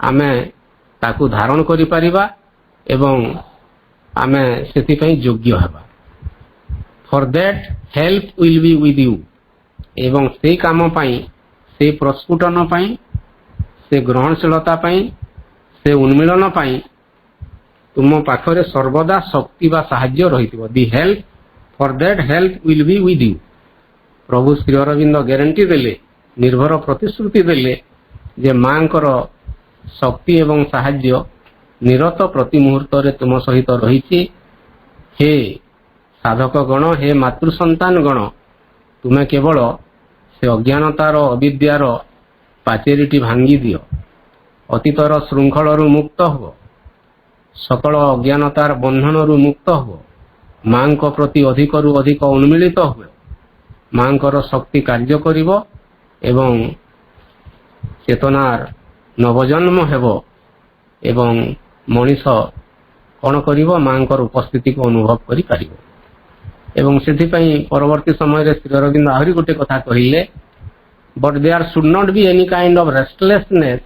आमे ताकू धारण करि पारिबा एवं आमे सेति पई योग्य हेबा for that help will be with you एवं से काम पाई से प्रस्फुटन पाई से ग्रहणशीलता पाई से उन्मिलन पाई तुम पाखरे सर्वदा शक्ति बा साहाय्य रहिथिबो the help for that help will be with you प्रभु श्री अरविंद ग्यारंटी देले निर्भर प्रतिश्रुति देले जे मांकर शक्ति एवं साहाय्य निरत प्रति मुहूर्त रे तुम सहित रही हे ସାଧକ ଗଣ ହେ ମାତୃ ସନ୍ତାନ ଗଣ ତୁମେ କେବଳ ସେ ଅଜ୍ଞାନତାର ଅବିଦ୍ୟାର ପାଚେରୀଟି ଭାଙ୍ଗି ଦିଅ, ଅତୀତର ଶୃଙ୍ଖଳରୁ ମୁକ୍ତ ହୁଅ, ସକଳ ଅଜ୍ଞାନତାର ବନ୍ଧନରୁ ମୁକ୍ତ ହୁଅ, ମାଙ୍କ ପ୍ରତି ଅଧିକରୁ ଅଧିକ ଉନ୍ମିଳିତ ହୁଏ, ମାଙ୍କର ଶକ୍ତି କାର୍ଯ୍ୟ କରିବ ଏବଂ ଚେତନାର ନବଜନ୍ମ ହେବ ଏବଂ ମଣିଷ କ'ଣ କରିବ? ମାଙ୍କର ଉପସ୍ଥିତିକୁ ଅନୁଭବ କରିପାରିବ। ଏବଂ ସେଥିପାଇଁ ପରବର୍ତ୍ତୀ ସମୟରେ ଶ୍ରୀ ଅରବିନ୍ଦ ଆହୁରି ଗୋଟେ କଥା କହିଲେ, but there should not be any kind of restlessness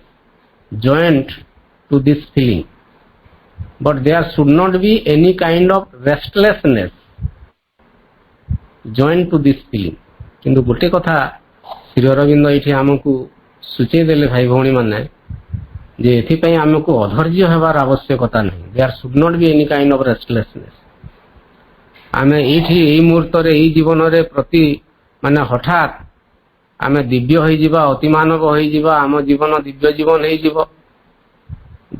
joined to this feeling, but there should not be any kind of restlessness joined to this feeling। କିନ୍ତୁ ଗୋଟେ କଥା ଶ୍ରୀ ଅରବିନ୍ଦ ଏଇଠି ଆମକୁ ସୂଚେଇ ଦେଲେ ଭାଇ ଭଉଣୀ ମାନେ, ଯେ ଏଥିପାଇଁ ଆମକୁ ଅଧୈର୍ଯ୍ୟ ହେବାର ଆବଶ୍ୟକତା ନାହିଁ। there should not be any kind of restlessness। ଆମେ ଏଇଠି ଏଇ ମୁହୂର୍ତ୍ତରେ ଏଇ ଜୀବନରେ ପ୍ରତି ମାନେ ହଠାତ୍ ଆମେ ଦିବ୍ୟ ହେଇଯିବା, ଅତିମାନବ ହେଇଯିବା, ଆମ ଜୀବନ ଦିବ୍ୟ ଜୀବନ ହେଇଯିବ।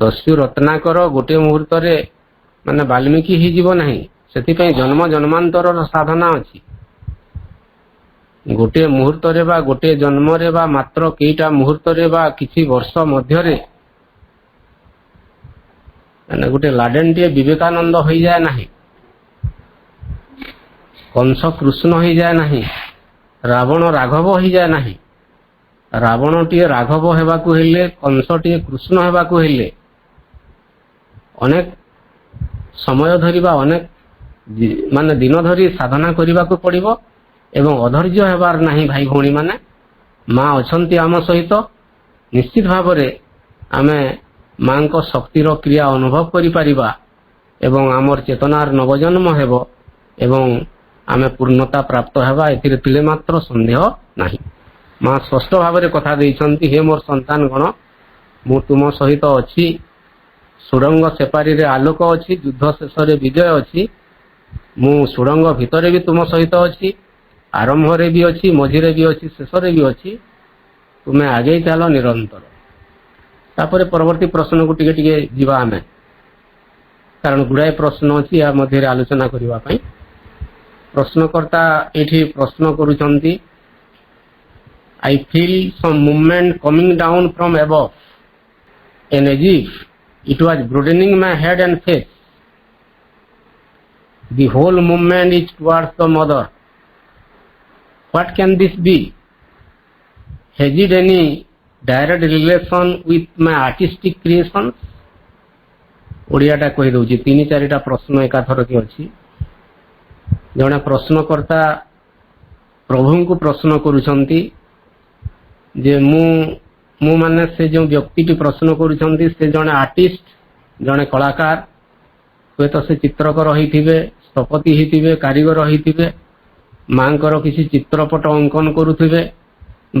ଦସ୍ୟୁ ରତ୍ନାକର ଗୋଟେ ମୁହୂର୍ତ୍ତରେ ମାନେ ବାଲ୍ମୀକି ହେଇଯିବ ନାହିଁ। ସେଥିପାଇଁ ଜନ୍ମ ଜନ୍ମାନ୍ତରର ସାଧନା ଅଛି। ଗୋଟିଏ ମୁହୂର୍ତ୍ତରେ ବା ଗୋଟିଏ ଜନ୍ମରେ ବା ମାତ୍ର କେଇଟା ମୁହୂର୍ତ୍ତରେ ବା କିଛି ବର୍ଷ ମଧ୍ୟରେ ମାନେ ଗୋଟେ ଲାଡେନଟିଏ ବିବେକାନନ୍ଦ ହୋଇଯାଏ ନାହିଁ, କଂସ କୃଷ୍ଣ ହେଇଯାଏ ନାହିଁ, ରାବଣ ରାଘବ ହେଇଯାଏ ନାହିଁ। ରାବଣଟିଏ ରାଘବ ହେବାକୁ ହେଲେ, କଂସଟିଏ କୃଷ୍ଣ ହେବାକୁ ହେଲେ ଅନେକ ସମୟ ଧରି ବା ଅନେକ ମାନେ ଦିନ ଧରି ସାଧନା କରିବାକୁ ପଡ଼ିବ ଏବଂ ଅଧୈର୍ଯ୍ୟ ହେବାର ନାହିଁ। ଭାଇ ଭଉଣୀ ମାନେ, ମା ଅଛନ୍ତି ଆମ ସହିତ, ନିଶ୍ଚିତ ଭାବରେ ଆମେ ମାଙ୍କ ଶକ୍ତିର କ୍ରିୟା ଅନୁଭବ କରିପାରିବା ଏବଂ ଆମର ଚେତନାର ନବଜନ୍ମ ହେବ ଏବଂ ଆମେ ପୂର୍ଣ୍ଣତା ପ୍ରାପ୍ତ ହେବା, ଏଥିରେ ତିଳେ ମାତ୍ର ସନ୍ଦେହ ନାହିଁ। ମା ସ୍ପଷ୍ଟ ଭାବରେ କଥା ଦେଇଛନ୍ତି, ହେ ମୋର ସନ୍ତାନ ଗଣ, ମୁଁ ତୁମ ସହିତ ଅଛି, ସୁଡ଼ଙ୍ଗ ସେପାରିରେ ଆଲୋକ ଅଛି, ଯୁଦ୍ଧ ଶେଷରେ ବିଜୟ ଅଛି। ମୁଁ ସୁଡ଼ଙ୍ଗ ଭିତରେ ବି ତୁମ ସହିତ ଅଛି, ଆରମ୍ଭରେ ବି ଅଛି, ମଝିରେ ବି ଅଛି, ଶେଷରେ ବି ଅଛି। ତୁମେ ଆଗେଇ ଚାଲ ନିରନ୍ତର। ତାପରେ ପରବର୍ତ୍ତୀ ପ୍ରଶ୍ନକୁ ଟିକେ ଟିକେ ଯିବା ଆମେ, କାରଣ ଗୁଡ଼ାଏ ପ୍ରଶ୍ନ ଅଛି ଏହା ମଧ୍ୟରେ ଆଲୋଚନା କରିବା ପାଇଁ। ପ୍ରଶ୍ନକର୍ତ୍ତା ଏଠି ପ୍ରଶ୍ନ କରୁଛନ୍ତି, I feel some movement coming down from above and as if it was broadening my head and face. The whole movement is towards the mother. What can this be? Has it any direct relation with my artistic creations? ଓଡ଼ିଆଟା କହିଦେଉଛି, 3-4ଟା ପ୍ରଶ୍ନ ଏକାଥରକେ ଅଛି। ଜଣେ ପ୍ରଶ୍ନକର୍ତ୍ତା ପ୍ରଭୁଙ୍କୁ ପ୍ରଶ୍ନ କରୁଛନ୍ତି ଯେ ମୁଁ ମାନେ ସେ ଯେଉଁ ବ୍ୟକ୍ତିଟି ପ୍ରଶ୍ନ କରୁଛନ୍ତି ସେ ଜଣେ ଆର୍ଟିଷ୍ଟ, ଜଣେ କଳାକାର, ହୁଏତ ସେ ଚିତ୍ରକର ହେଇଥିବେ, ସ୍ଥପତି ହେଇଥିବେ, କାରିଗର ହେଇଥିବେ, ମାଙ୍କର କିଛି ଚିତ୍ରପଟ ଅଙ୍କନ କରୁଥିବେ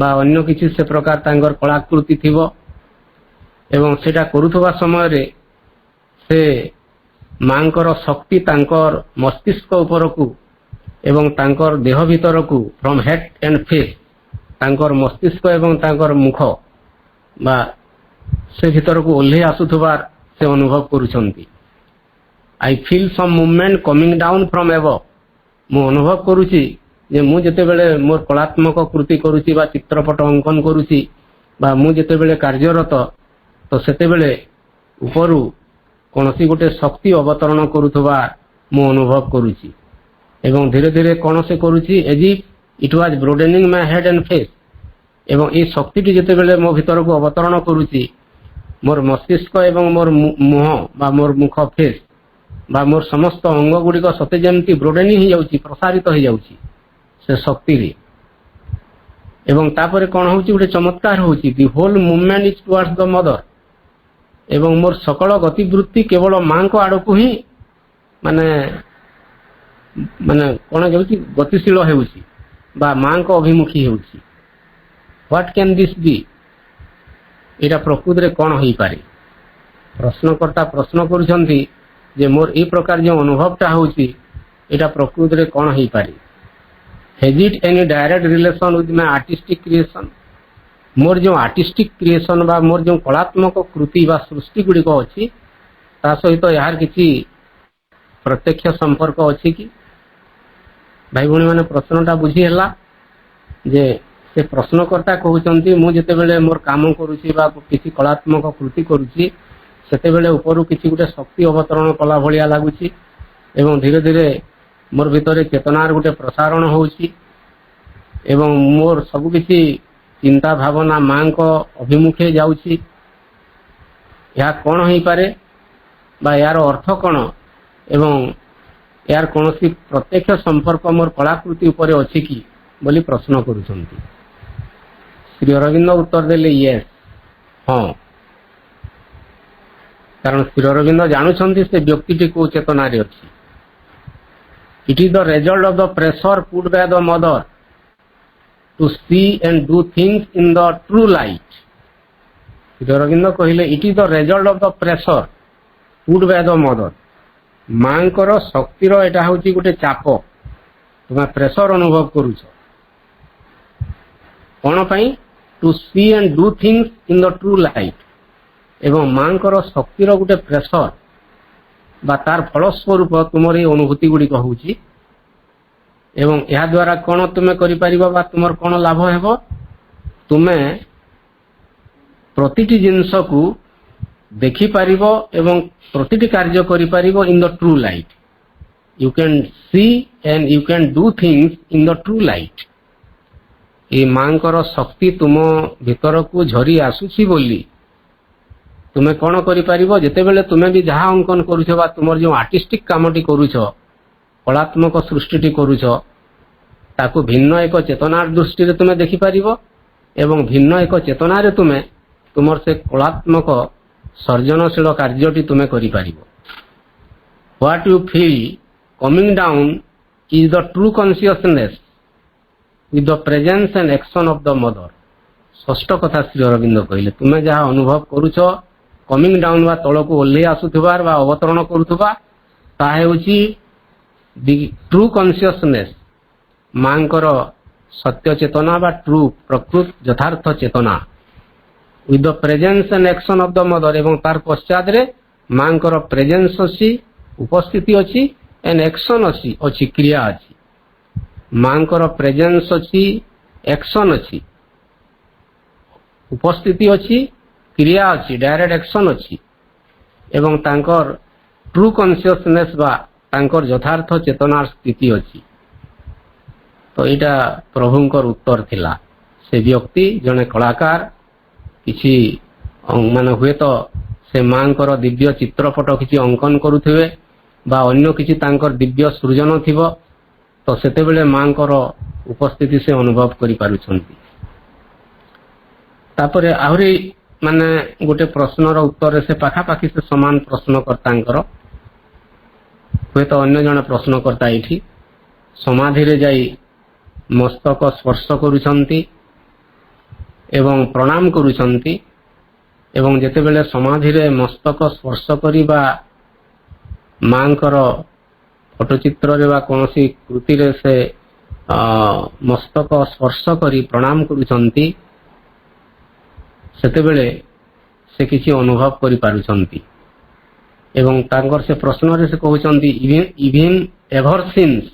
ବା ଅନ୍ୟ କିଛି ସେ ପ୍ରକାର ତାଙ୍କର କଳାକୃତି ଥିବ ଏବଂ ସେଇଟା କରୁଥିବା ସମୟରେ ସେ ମାଙ୍କର ଶକ୍ତି ତାଙ୍କର ମସ୍ତିଷ୍କ ଉପରକୁ ଏବଂ ତାଙ୍କର ଦେହ ଭିତରକୁ ଫ୍ରମ୍ ହେଡ୍ ଆଣ୍ଡ ଫେସ୍, ତାଙ୍କର ମସ୍ତିଷ୍କ ଏବଂ ତାଙ୍କର ମୁଖ ବା ସେ ଭିତରକୁ ଓହ୍ଲେଇ ଆସୁଥିବାର ସେ ଅନୁଭବ କରୁଛନ୍ତି। I feel some movement coming down from above. ମୁଁ ଅନୁଭବ କରୁଛି ଯେ ମୁଁ ଯେତେବେଳେ ମୋର କଳାତ୍ମକ କୃତି କରୁଛି ବା ଚିତ୍ରପଟ ଅଙ୍କନ କରୁଛି ବା ମୁଁ ଯେତେବେଳେ କାର୍ଯ୍ୟରତ, ତ ସେତେବେଳେ ଉପରୁ କୌଣସି ଗୋଟେ ଶକ୍ତି ଅବତରଣ କରୁଥିବା ମୁଁ ଅନୁଭବ କରୁଛି ଏବଂ ଧୀରେ ଧୀରେ କ'ଣ ସେ କରୁଛି, as if it was broadening my head and face। ଏବଂ এই ଶକ୍ତିଟି ଯେତେବେଳେ ମୋ ଭିତରକୁ ଅବତରଣ କରୁଛି, ମୋର ମସ୍ତିଷ୍କ ଏବଂ ମୋର ମୁହଁ ବା ମୋର ମୁଖ ଫେସ୍ ବା ମୋର ସମସ୍ତ ଅଙ୍ଗ ଗୁଡ଼ିକ ସତେ ଯେମିତି ବ୍ରୋଡେନିଂ ହେଇଯାଉଛି, ପ୍ରସାରିତ ହେଇଯାଉଛି ସେ ଶକ୍ତିରେ। ଏବଂ ତାପରେ କ'ଣ ହେଉଛି, ଗୋଟେ ଚମତ୍କାର ହେଉଛି, ଦି ହୋଲ୍ ମୁଭମେଣ୍ଟ ଇଜ୍ ଟୁୱାର୍ଡସ୍ ଦ ମଦର। ଏବଂ ମୋର ସକଳ ଗତିବୃତ୍ତି କେବଳ ମାଙ୍କ ଆଡ଼କୁ ହିଁ ମାନେ କ'ଣ ହେଉଛି, ଗତିଶୀଳ ହେଉଛି ବା ମାଙ୍କ ଅଭିମୁଖୀ ହେଉଛି। ହ୍ୱାଟ୍ କ୍ୟାନ୍ ଦିସ୍ ବି? ଏଇଟା ପ୍ରକୃତରେ କ'ଣ ହେଇପାରେ? ପ୍ରଶ୍ନକର୍ତ୍ତା ପ୍ରଶ୍ନ କରୁଛନ୍ତି ଯେ ମୋର ଏଇ ପ୍ରକାର ଯେଉଁ ଅନୁଭବଟା ହେଉଛି ଏଇଟା ପ୍ରକୃତରେ କ'ଣ ହେଇପାରେ? Has it any direct relation with my artistic creation? ମୋର ଯେଉଁ ଆର୍ଟିଷ୍ଟିକ୍ କ୍ରିଏସନ୍ ବା ମୋର ଯେଉଁ କଳାତ୍ମକ କୃତି ବା ସୃଷ୍ଟି ଗୁଡ଼ିକ ଅଛି ତା ସହିତ ଏହାର କିଛି ପ୍ରତ୍ୟକ୍ଷ ସମ୍ପର୍କ ଅଛି କି? भाई भौणी मैंने प्रश्नटा बुझी है जे से प्रश्नकर्ता कहते मु जितेबले मोर काम करुच्ची किसी कलात्मक कृति करुच्ची सेतेबेले उपरू किसी गोटे शक्ति अवतरण कला भलिया लगुच एवं धीरे धीरे मोर भितर चेतनार गोटे प्रसारण होउची एवं मोर सबकिछि चिंता भावना मां को अभिमुखे जाउची। या कौन हो पारे बा यार अर्थ कौन एवं यार कौन प्रत्यक्ष संपर्क मोर कलाकृति उपरे अछि कि बोली प्रश्न करुछंती। श्री अरविंद उत्तर देले यस हाँ, कारण श्री अरविंद जानुछंती से व्यक्तिटी को चेतना रे अछि। It is the result of the pressure put by the mother to see and do things in the true light. Shri Aurobindo कहले it is the result of the pressure put by the mother. मांकर शक्तिर एटा होची गोटे चाप, तुम pressure अनुभव करूछ कौन पाई to see and do things in the true light. एवं मांकर शक्तिर गोटे प्रेशर बा तार फलस्वरूप तुमर ये अनुभूति गुड़िक होउची एवं या द्वारा कौन तुम्हें करिपारिबो बा तुमर कौन लाभ हेबो, तुम्हें प्रतिटी जिनस को देखि पारिबो एवं प्रतिटी कार्य करि पारिबो in the true light. You can see and you can do things in the true light. ये मांकर शक्ति तुम भीतर को झरी आसुची बोली तुम्हें कौन करिपारिबो, जेतेबेले तुम्हें भी जहाँ अंकन करूछ बा तुमर जो आर्टिस्टिक कामटी करूछ कलात्मक सृष्टि करूछ ताकू भिन्न एक चेतनार दृष्टि रे तुम्हें देखि पारिबो एवं भिन्न एक चेतना रे तुम्हें तुमर से कलात्मक सर्जनशील कार्यटी तुम्हें करिपारिबो। What you feel coming down is the true consciousness with the presence and action of the mother. षष्ठ कथा श्री अरविंद कहले तुम्हें जहाँ अनुभव करूछ कमिंग डाउन बा तल को ओल्हे आसुथिबार बा अवतरण करुथबा ताहा हेउची द ट्रू कॉन्शियसनेस, मांकर सत्य चेतना बा ट्रू प्रकृत यथार्थ चेतना with the presence and action of the Mother. एवं तार पश्चात रे मांकर प्रेजेंस अछि, उपस्थिति अछि एंड एक्शन अछि क्रिया अछि। मांकर प्रेजेंस अछि, एक्शन अछि, उपस्थिति अछि, क्रिया अछि, डायरेक्ट एक्शन अछि एवं तांकर ट्रू कॉन्शियसनेस बा तांकर यथार्थ चेतनार स्थिति अछि। तो इटा प्रभुंकर उत्तर थिला। से व्यक्ति जने कलाकार किसी मान हुए तो से मांकर दिव्य चित्रपट किसी अंकन करुथिबे बा अन्य किसी तांकर दिव्य सृजन थिबो तो सेतेबेले मांकर उपस्थिति से अनुभव करि पारुछंती। तापरे आहुरी माने गोटे प्रश्नर उत्तर से पाखापाखि से समान प्रश्नकर्तांकर हुए तो अन्य जन प्रश्नकर्ता एठी समाधि रे जाई मस्तक स्पर्श करुछंती एवं प्रणाम करुछंती एवं जेतेबेले समाधि रे मस्तक स्पर्श करिबा मांकर फोटोचित्र रे बा कोनोसी कृति रे से मस्तक स्पर्श करी प्रणाम करुछंती सेतेबेले से किसी अनुभव करि पारुछंती एवं तांकर से प्रश्न रे से कहउछंती इवन एवर सिंस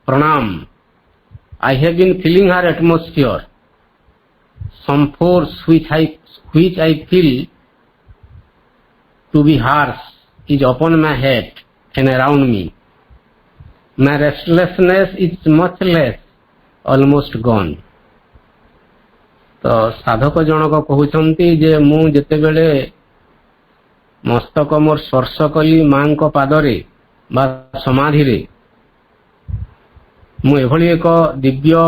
प्रणाम I have been feeling her atmosphere some force which I feel to be harsh is upon my head and around me. My restlessness is much less, almost gone. तो साधक जनक कहउछंती जे मु जेतेबेले मस्तक मोर स्पर्श कली मां को पादरे बा समाधि रे मु एभली एक दिव्य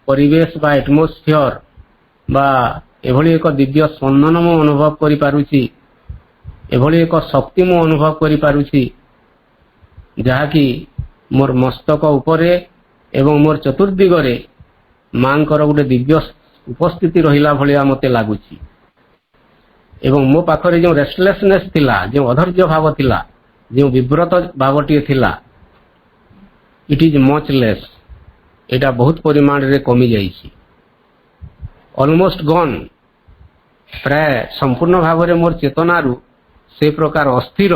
परिवेश बा एटमॉस्फियर बा एभली एक दिव्य स्पंदन मु अनुभव करि पारुछि, एभली एक शक्ति मु अनुभव करि पारुछि जहा कि मोर मस्तक उपरे एवं मोर चतुर्दिगरे मांकर गोटे दिव्य उपस्थिति रहिला भलिया मते लागुछि एवं मो पाखरे जो रेस्टलेसनेस थिला, जो अधैर्य भाव थिला, जो विव्रत भावटी थिला, इट इज मच लेस, एटा बहुत परिमाण रे कमी जाइछि। ऑलमोस्ट गॉन, प्राय संपूर्ण भाव रे मोर चेतनारू से प्रकार अस्थिर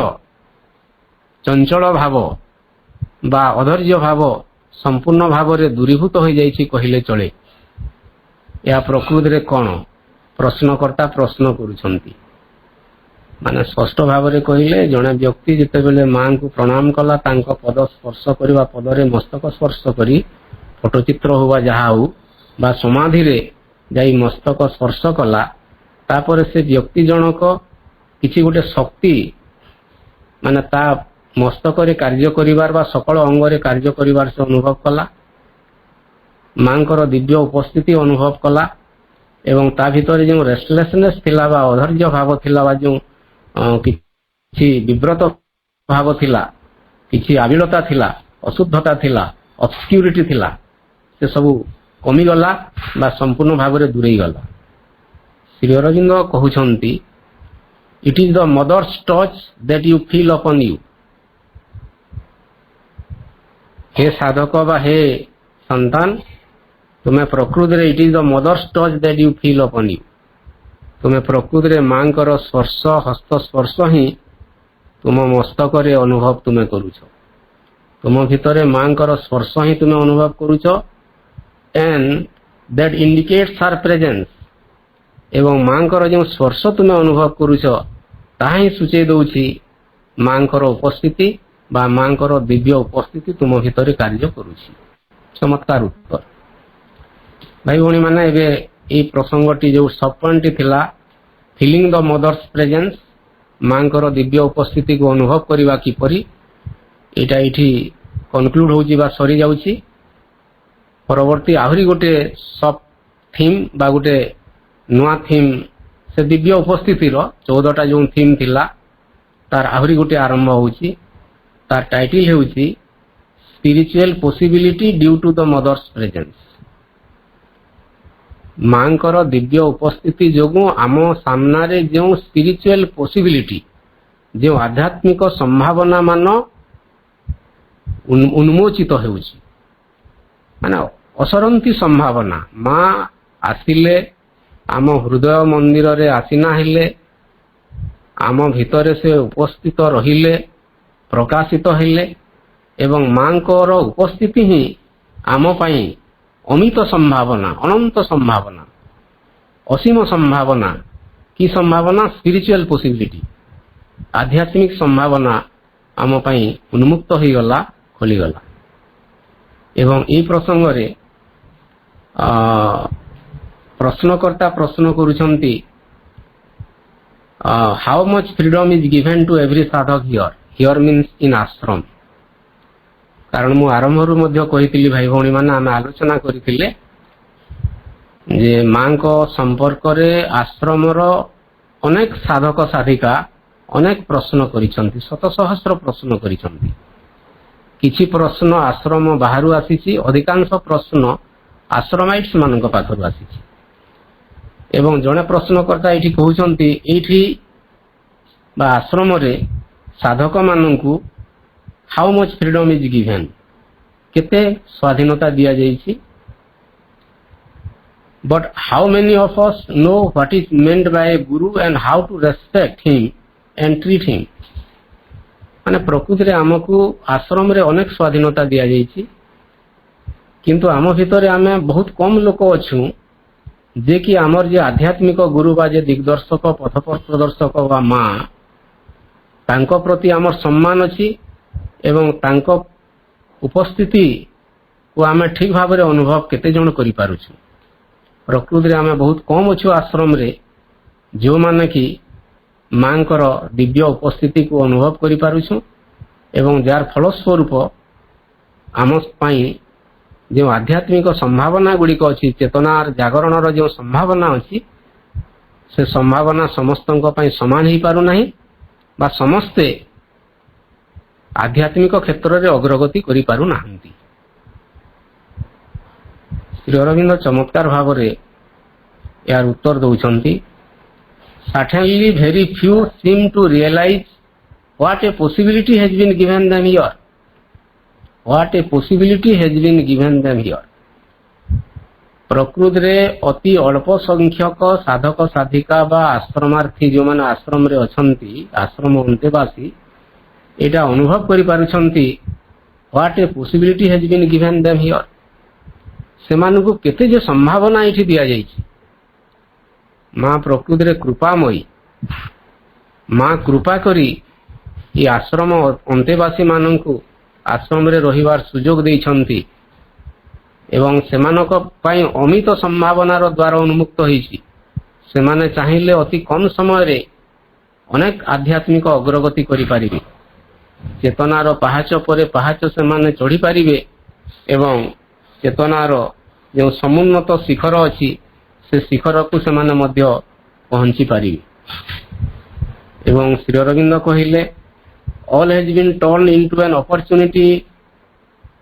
चंचल भाव बा अधैर्य भाव संपूर्ण भाव में दूरीभूत हो जाइछि कहिले चले। या प्रकृति रे कौन प्रश्नकर्ता प्रश्न करुछंती माने स्पष्ट भाव में कहले जड़े व्यक्ति जितेबेले मां को प्रणाम कला तांको पद स्पर्श करवा पदरे मस्तक स्पर्श करी फोटोचित्र हुआ जहा हो बा समाधि रे जाई मस्तक स्पर्श कला तापर से व्यक्ति जनक किछि गोटे शक्ति माने ता मस्तक रे कार्य करिवार बा सकल अंग रे कार्य करिवार से अनुभव कला मांकर दिव्य उपस्थिति अनुभव कला एवं ता भितर जो रेस्टलेसनेस थिला बा अधैर्य भाव थिला बा जो किछि विव्रत भाव थिला किछि आविलता थिला अशुद्धता थिला ऑब्स्क्यूरिटी थिला से सब कमी गला बा संपूर्ण भाव में दूरेई गला। श्री अरविंद कहउछंती it is the Mother's touch that you feel upon you. हे साधक बा हे संतान तुम्हें प्रकृति रे it is the Mother's touch that you feel upon you. तुम्हें प्रकृति रे मांकर स्पर्श हस्त स्पर्श ही तुम मस्तक रे अनुभव तुम्हें करूछ। तुम भितर मांकर स्पर्श ही तुम्हें अनुभव करूछ and that indicates her presence एवं मांकर जो स्पर्श तुम्हें अनुभव करूछ ताहा ही सूचय दउछि मांकर उपस्थिति बा मांकर दिव्य उपस्थिति तुम भितर कार्य करूछि। चमत्कार उत्तर। भाई भौणी माने एबे ए प्रसंगटी जो सब पॉइंट थिला फीलिंग द मदर्स प्रेजेंस मांकर दिव्य उपस्थिति को अनुभव करवा किपरि एटा एठी कंक्लूड होउची बा सरी जाउची। परवर्ती आहुरी गोटे सब थीम बा गोटे नुआ थीम से दिव्य उपस्थिति रो 14टा जो थीम थिला तार आहुरी गोटे आरंभ होउची। तार टाइटल हेउची spiritual possibility due to the mother's presence. मांकर दिव्य उपस्थिति जोगु आम सामने जो स्पिरिचुअल पॉसिबिलिटी जो आध्यात्मिक संभावना मान उन्मोचित होउची माने असरंती संभावना मां आसिले आम हृदय मंदिर रे आसीना हेले आम भितर से उपस्थित रहिले प्रकाशित हेले एवं मांकर उपस्थिति ही आम पाई अमित संभावना अनंत संभावना असीम संभावना की संभावना स्पिरिचुअल पॉसिबिलिटी आध्यात्मिक संभावना आम पाई उन्मुक्त हो गला खोली गला। एवं ए प्रसंग रे प्रश्नकर्ता प्रश्न करुछंती how much freedom is given to every sadhak here here means in ashram. कारण मु आरंभ रु मध्य कहितली भाई भौणी माने आमे आलोचना करिथिले जे मां को संपर्क रे आश्रम रो अनेक साधक साधिका अनेक प्रश्न करिसंती शत सहस्र प्रश्न करिसंती। किछि प्रश्न आश्रम बाहरु आसीछि अधिकांश प्रश्न आश्रमाइट्स मानक पाखरु आसीछि एवं जने प्रश्नकर्ता एठी कहउछंती एठी बा आश्रम रे साधक माननकु how much freedom is given केते स्वाधीनता दिया जाइछि but how many of us know what is meant by a guru and how to respect him and treat him. माने प्रकृति रे हमकु आश्रम रे अनेक स्वाधीनता दिया जाइछि किंतु आम भितर आमे बहुत कम लोक अछु जे कि आमर जे आध्यात्मिक गुरु बा जे दिग्दर्शक पथ प्रदर्शक बा मां तांको प्रति आमर सम्मान अछि एवं तांको उपस्थिति को आमे ठीक भाव में अनुभव केते जण करि पारुछु। प्रकृति रे आमे बहुत कम अछु आश्रम रे जो माने कि मांकर दिव्य उपस्थिति को अनुभव करि पारुछु एवं जार फलस्वरूप आम पाई जो आध्यात्मिक संभावना गुड़िक अच्छी चेतनार जागरण जो संभावना अच्छी से संभावना समस्तों पर समान ही पारु नहीं बा समस्ते आध्यात्मिक क्षेत्र में अग्रगति करि पारु नाहंती। श्री अरविंद चमत्कार भाव में यार उत्तर दौरान certainly very few seem to realize what a possibility has been given them here. What a possibility has been given them here. प्रकृति रे अति अल्प संख्यक साधक साधिका बा आश्रमार्थी जो माने आश्रम रे अछंती आश्रम अंतेवासी एटा अनुभव करि पारुछंती What a possibility has been given them here. ସେମାନଙ୍କୁ କେତେ ଯେ ସମ୍ଭାବନା ଏଠି ଦିଆଯାଇଛି। ମା ପ୍ରକୃତିରେ କୃପାମୟୀ। ମା କୃପା କରି ଏ ଆଶ୍ରମ ଅନ୍ତେବାସୀ ମାନଙ୍କୁ ଆଶ୍ରମରେ ରହିବାର ସୁଯୋଗ ଦେଇଛନ୍ତି ଏବଂ ସେମାନଙ୍କ ପାଇଁ ଅମିତ ସମ୍ଭାବନାର ଦ୍ୱାର ଉନ୍ମୁକ୍ତ ହୋଇଛି। ସେମାନେ ଚାହିଁଲେ ଅତି କମ ସମୟରେ ଅନେକ ଆଧ୍ୟାତ୍ମିକ ଅଗ୍ରଗତି କରିପାରିବେ। ଚେତନାର ପାହାଚ ପରେ ପାହାଚ ସେମାନେ ଚଢ଼ିପାରିବେ ଏବଂ ଚେତନାର ଯେଉଁ ସମୁନ୍ନତ ଶିଖର ଅଛି ସେ ଶିଖରକୁ ସେମାନେ ମଧ୍ୟ ପହଞ୍ଚି ପାରିବେ। ଏବଂ ଶ୍ରୀ ଅରବିନ୍ଦ କହିଲେ all has been turned into an opportunity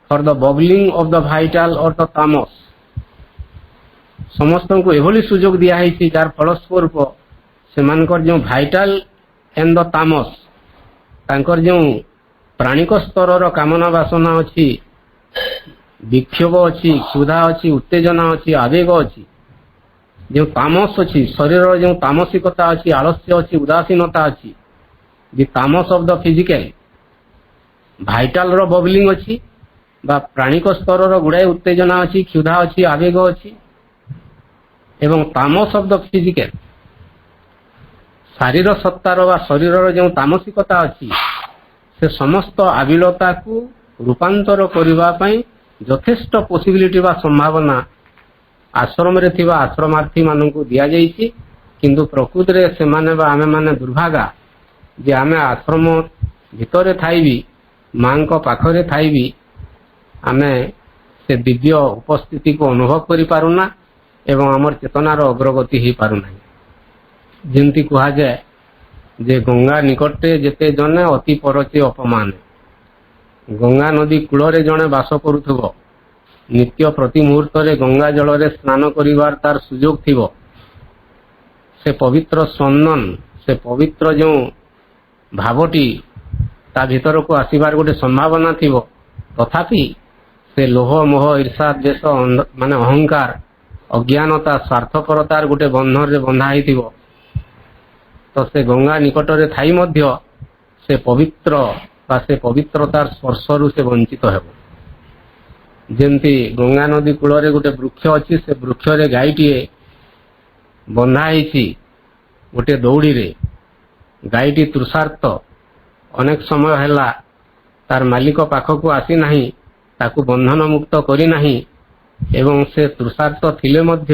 for the bubbling of the vital or the tamas। ସମସ୍ତଙ୍କୁ ଏଭଳି ସୁଯୋଗ ଦିଆହେଇଛି ଯାର ଫଳସ୍ୱରୂପ ସେମାନଙ୍କର ଯେଉଁ ଭାଇଟାଲ ଏଣ୍ଡ ଦ ତାମସ ତାଙ୍କର ଯେଉଁ ପ୍ରାଣିକ ସ୍ତରର କାମନା ବାସନା ଅଛି, ବିକ୍ଷୋଭ ଅଛି, କ୍ଷୁଧା ଅଛି, ଉତ୍ତେଜନା ଅଛି, ଆବେଗ ଅଛି, ଯେଉଁ ତାମସ ଅଛି, ଶରୀରର ଯେଉଁ ତାମସିକତା ଅଛି, ଆଳସ୍ୟ ଅଛି, ଉଦାସୀନତା ଅଛି, ଦି ତାମସ ଅଫ ଦ ଫିଜିକାଲ, ଭାଇଟାଲର ବବଲିଂ ଅଛି ବା ପ୍ରାଣିକ ସ୍ତରର ଗୁଡ଼ାଏ ଉତ୍ତେଜନା ଅଛି, କ୍ଷୁଧା ଅଛି, ଆବେଗ ଅଛି ଏବଂ ତାମସ ଅଫ ଦ ଫିଜିକାଲ ଶାରୀର ସତ୍ତାର ବା ଶରୀରର ଯେଉଁ ତାମସିକତା ଅଛି ସେ ସମସ୍ତ ଆବିଳତାକୁ ରୂପାନ୍ତର କରିବା ପାଇଁ ଯଥେଷ୍ଟ ପସିବିଲିଟି ବା ସମ୍ଭାବନା ଆଶ୍ରମରେ ଥିବା ଆଶ୍ରମାର୍ଥୀ ମାନଙ୍କୁ ଦିଆଯାଇଛି। କିନ୍ତୁ ପ୍ରକୃତିରେ ସେମାନେ ବା ଆମେମାନେ ଦୁର୍ଭାଗା ଯେ ଆମେ ଆଶ୍ରମ ଭିତରେ ଥାଇବି ମାଙ୍କ ପାଖରେ ଥାଇବି ଆମେ ସେ ଦିବ୍ୟ ଉପସ୍ଥିତିକୁ ଅନୁଭବ କରିପାରୁନା ଏବଂ ଆମର ଚେତନାର ଅଗ୍ରଗତି ହୋଇପାରୁନାହିଁ। ଯେମିତି କୁହାଯାଏ ଯେ ଗଙ୍ଗା ନିକଟରେ ଯେତେ ଜଣେ ଅତି ପରଚେ ଅପମାନ। ଗଙ୍ଗା ନଦୀ କୂଳରେ ଜଣେ ବାସ କରୁଥିବ, ନିତ୍ୟ ପ୍ରତି ମୁହୂର୍ତ୍ତରେ ଗଙ୍ଗା ଜଳରେ ସ୍ନାନ କରିବାର ତାର ସୁଯୋଗ ଥିବ, ସେ ପବିତ୍ର ସ୍ପନ୍ଦନ, ସେ ପବିତ୍ର ଯେଉଁ ଭାବଟି ତା ଭିତରକୁ ଆସିବାର ଗୋଟେ ସମ୍ଭାବନା ଥିବ, ତଥାପି ସେ ଲୋଭ ମୋହ ଈର୍ଷା ଦ୍ୱେଷ ମାନେ ଅହଙ୍କାର ଅଜ୍ଞାନତା ସ୍ୱାର୍ଥପରତାର ଗୋଟେ ବନ୍ଧନରେ ବନ୍ଧା ହେଇଥିବ ତ ସେ ଗଙ୍ଗା ନିକଟରେ ଥାଇ ମଧ୍ୟ ସେ ପବିତ୍ର ବା ସେ ପବିତ୍ରତାର ସ୍ପର୍ଶରୁ ସେ ବଞ୍ଚିତ ହେବ। ଯେମିତି ଗଙ୍ଗା ନଦୀ କୂଳରେ ଗୋଟେ ବୃକ୍ଷ ଅଛି, ସେ ବୃକ୍ଷରେ ଗାଈଟିଏ ବନ୍ଧା ହେଇଛି ଗୋଟେ ଦଉଡ଼ିରେ। ଗାଈଟି ତୃଷାର୍ତ, ଅନେକ ସମୟ ହେଲା ତାର ମାଲିକ ପାଖକୁ ଆସିନାହିଁ, ତାକୁ ବନ୍ଧନ ମୁକ୍ତ କରିନାହିଁ ଏବଂ ସେ ତୃଷାର୍ତ ଥିଲେ ମଧ୍ୟ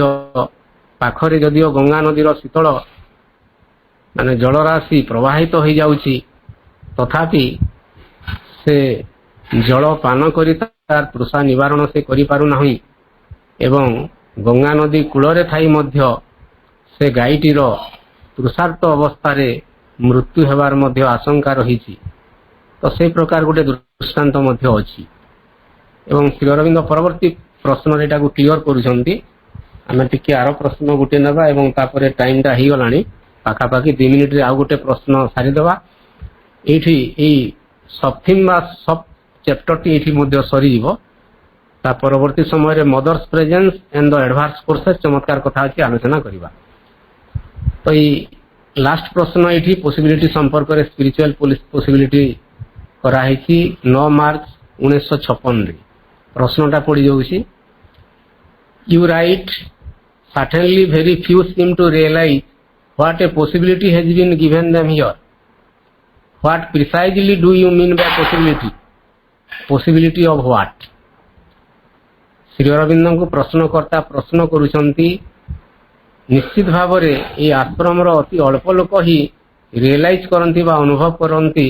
ପାଖରେ ଯଦିଓ ଗଙ୍ଗା ନଦୀର ଶୀତଳ ମାନେ ଜଳରାଶି ପ୍ରବାହିତ ହୋଇଯାଉଛି ତଥାପି ସେ ଜଳ ପାନ କରି ତାର ତୃଷା ନିବାରଣ ସେ କରିପାରୁନାହିଁ ଏବଂ ଗଙ୍ଗା ନଦୀ କୂଳରେ ଥାଇ ମଧ୍ୟ ସେ ଗାଈଟିର ତୃଷାର୍ତ ଅବସ୍ଥାରେ ମୃତ୍ୟୁ ହେବାର ମଧ୍ୟ ଆଶଙ୍କା ରହିଛି। ତ ସେହି ପ୍ରକାର ଗୋଟେ ଦୃଷ୍ଟାନ୍ତ ମଧ୍ୟ ଅଛି ଏବଂ ଶ୍ରୀ ଅରବିନ୍ଦ ପରବର୍ତ୍ତୀ ପ୍ରଶ୍ନରେ ଏଟାକୁ କ୍ଲିୟର କରୁଛନ୍ତି। ଆମେ ଟିକେ ଆର ପ୍ରଶ୍ନ ଗୋଟେ ନେବା ଏବଂ ତାପରେ ଟାଇମଟା ହେଇଗଲାଣି, ପାଖାପାଖି 2 ମିନିଟରେ ଆଉ ଗୋଟେ ପ୍ରଶ୍ନ ସାରିଦେବା। ଏଇଠି ଏଇ ସବଥିମ୍ ବା ସବ୍ ଚ୍ୟାପ୍ଟରଟି ଏଇଠି ମଧ୍ୟ ସରିଯିବ। ତା ପରବର୍ତ୍ତୀ ସମୟରେ Mother's presence and the advance courses ଚମତ୍କାର କଥା ଅଛି ଆଲୋଚନା କରିବା। ତ ଏଇ ଲାଷ୍ଟ ପ୍ରଶ୍ନ ଏଇଠି ପସିବିଲିଟି ସମ୍ପର୍କରେ ସ୍ପିରିଚୁଆଲ ପସିବିଲିଟି କରାହେଇଛି 9 ମାର୍ଚ୍ଚ 1956ରେ। ପ୍ରଶ୍ନଟା ପଡ଼ିଯାଉଛି, you write certainly very few seem to realize what a possibility has been given them here. What precisely do you mean by possibility? Possibility of what? Shri ଅରବିନ୍ଦଙ୍କୁ ପ୍ରଶ୍ନକର୍ତ୍ତା ପ୍ରଶ୍ନ କରୁଛନ୍ତି, ନିଶ୍ଚିତ ଭାବରେ ଏହି ଆଶ୍ରମର ଅତି ଅଳ୍ପ ଲୋକ ହିଁ ରିଏଲାଇଜ କରନ୍ତି ବା ଅନୁଭବ କରନ୍ତି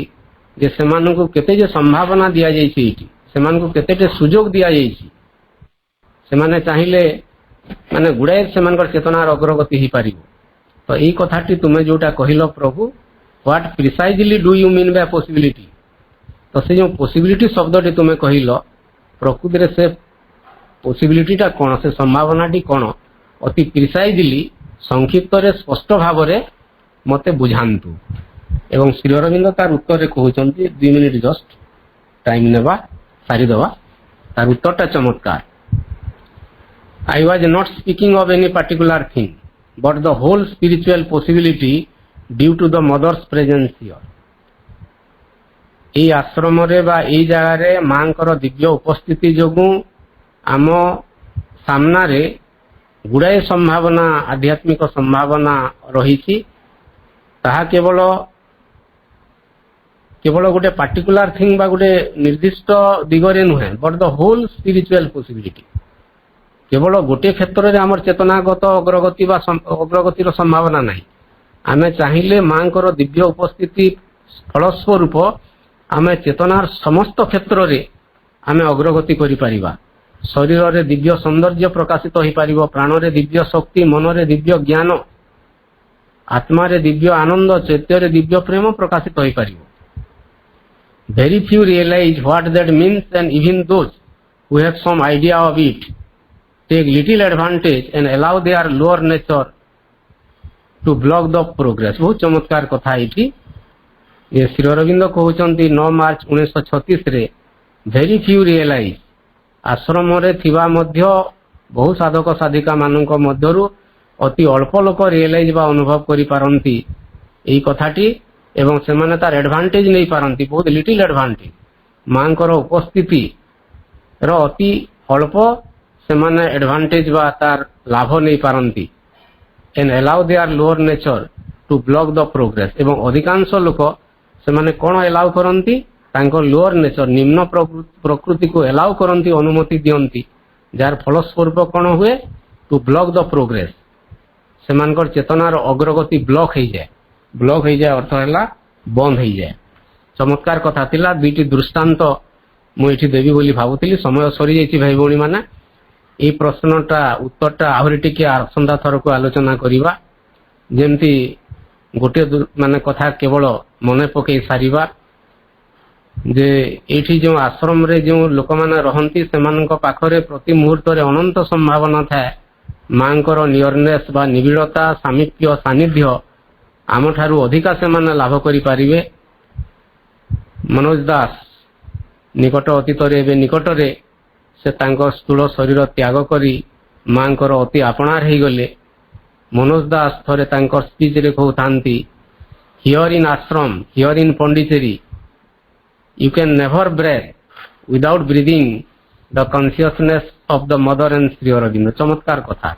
ଯେ ସେମାନଙ୍କୁ କେତେ ଯେ ସମ୍ଭାବନା ଦିଆଯାଇଛି, ଏଇଠି ସେମାନଙ୍କୁ କେତେଟେ ସୁଯୋଗ ଦିଆଯାଇଛି। ସେମାନେ ଚାହିଁଲେ ମାନେ ଗୁଡ଼ାଏ ସେମାନଙ୍କର ଚେତନାର ଅଗ୍ରଗତି ହେଇପାରିବ। ତ ଏଇ କଥାଟି ତୁମେ ଯୋଉଟା କହିଲ ପ୍ରଭୁ, what precisely do you mean by possibility, ତ ସେ ଯେଉଁ ପସିବିଲିଟି ଶବ୍ଦଟି ତୁମେ କହିଲ ପ୍ରକୃତିରେ ସେ ପସିବିଲିଟିଟା କ'ଣ, ସେ ସମ୍ଭାବନାଟି କ'ଣ, ଅତି ପ୍ରିସାଇଜଲି ସଂକ୍ଷିପ୍ତରେ ସ୍ପଷ୍ଟ ଭାବରେ ମୋତେ ବୁଝାନ୍ତୁ। ଏବଂ ଶ୍ରୀ ଅରବିନ୍ଦ ତାର ଉତ୍ତରରେ କହୁଛନ୍ତି, 2 ମିନିଟ ଜଷ୍ଟ ଟାଇମ ନେବା ସାରିଦେବା। ତାର ଉତ୍ତରଟା ଚମତ୍କାର। I was not speaking of any particular thing, but the whole spiritual possibility due to the mother's presence here. এই ଆଶ୍ରମରେ ବା ଏଇ ଜାଗାରେ ମାଙ୍କର ଦିବ୍ୟ ଉପସ୍ଥିତି ଯୋଗୁଁ ଆମ ସାମ୍ନାରେ ଗୁଡ଼ାଏ ସମ୍ଭାବନା ଆଧ୍ୟାତ୍ମିକ ସମ୍ଭାବନା ରହିଛି। ତାହା କେବଳ ଗୋଟେ ପାର୍ଟିକୁଲାର ଥିଙ୍ଗ ବା ଗୋଟେ ନିର୍ଦ୍ଦିଷ୍ଟ ଦିଗରେ ନୁହେଁ, but the whole spiritual possibility. କେବଳ ଗୋଟିଏ କ୍ଷେତ୍ରରେ ଆମର ଚେତନାଗତ ଅଗ୍ରଗତି ବା ଅଗ୍ରଗତିର ସମ୍ଭାବନା ନାହିଁ। ଆମେ ଚାହିଁଲେ ମାଙ୍କର ଦିବ୍ୟ ଉପସ୍ଥିତି ଫଳସ୍ୱରୂପ ଆମେ ଚେତନାର ସମସ୍ତ କ୍ଷେତ୍ରରେ ଆମେ ଅଗ୍ରଗତି କରିପାରିବା। ଶରୀରରେ ଦିବ୍ୟ ସୌନ୍ଦର୍ଯ୍ୟ ପ୍ରକାଶିତ ହୋଇପାରିବ, ପ୍ରାଣରେ ଦିବ୍ୟ ଶକ୍ତି, ମନରେ ଦିବ୍ୟ ଜ୍ଞାନ, ଆତ୍ମାରେ ଦିବ୍ୟ ଆନନ୍ଦ, ଚୈତ୍ୟରେ ଦିବ୍ୟ ପ୍ରେମ ପ୍ରକାଶିତ ହୋଇପାରିବ। Very few realize what that means, and even those who have some idea of it take little advantage and allow their lower nature to block the progress। बहुत चमत्कार कथा एठी। ये श्री अरविंद कहउचंती 9 मार्च 1936 रे very few realize आश्रम रे थिबा मध्य बहु साधक साधिका मानक मध्यरु अति अल्प लोक रियलाइज बा अनुभव करि पारंती एई कथाटी, एवं सेमाने तार एडवांटेज नहीं पारंती, बहुत लिटिल एडवांटेज। मांकर उपस्थिति रो अति अल्प सेमाने एडवांटेज बा तार लाभ नहीं पारंती। And allow their lower nature to block the progress. एवं अधिकांश लोक सेमाने कोन अलाउ करंती, तांको लोअर नेचर निम्न प्रकृति को अलाउ करंती, अनुमति दियंती, जार फलस्वरूप कोन हुए टू ब्लॉक द प्रोग्रेस। सेमानकर चेतनार अग्रगति ब्लॉक हो जाए। ब्लॉक हो जाए अर्थ है बंद हो जाए। चमत्कार कथा थिला। दुईटी दृष्टांत मुझे देवी बोली भावुली। समय सरी जाइए भाई भौणी मैंने। ये प्रश्नटा उत्तरटा आहरी टिके आसंता थर को आलोचना करिबा। जेमती गोटे माने कथा केवल मने पकई सारिबा जे एठी जो आश्रम रे जो लोक माने रहंती सेमानक पाखरे प्रति मुहूर्त रे अनंत संभावना थाए मांकर नियरनेस बा निबिड़ता सामिप्य सानिध्य आम ठारू अधिका से माने लाभ करि पारिबे। मनोज दास निकट अतीत रे निकट रे से तांको स्थूल शरीर त्याग करी मांकर अति आपणार हो गले। मनोज दास थरे तांकर स्पीच रे कहउथांती, हियर इन आश्रम, here in Pondicherry you can never breathe without breathing the consciousness of the mother and Sri Aurobindo। चमत्कार कथा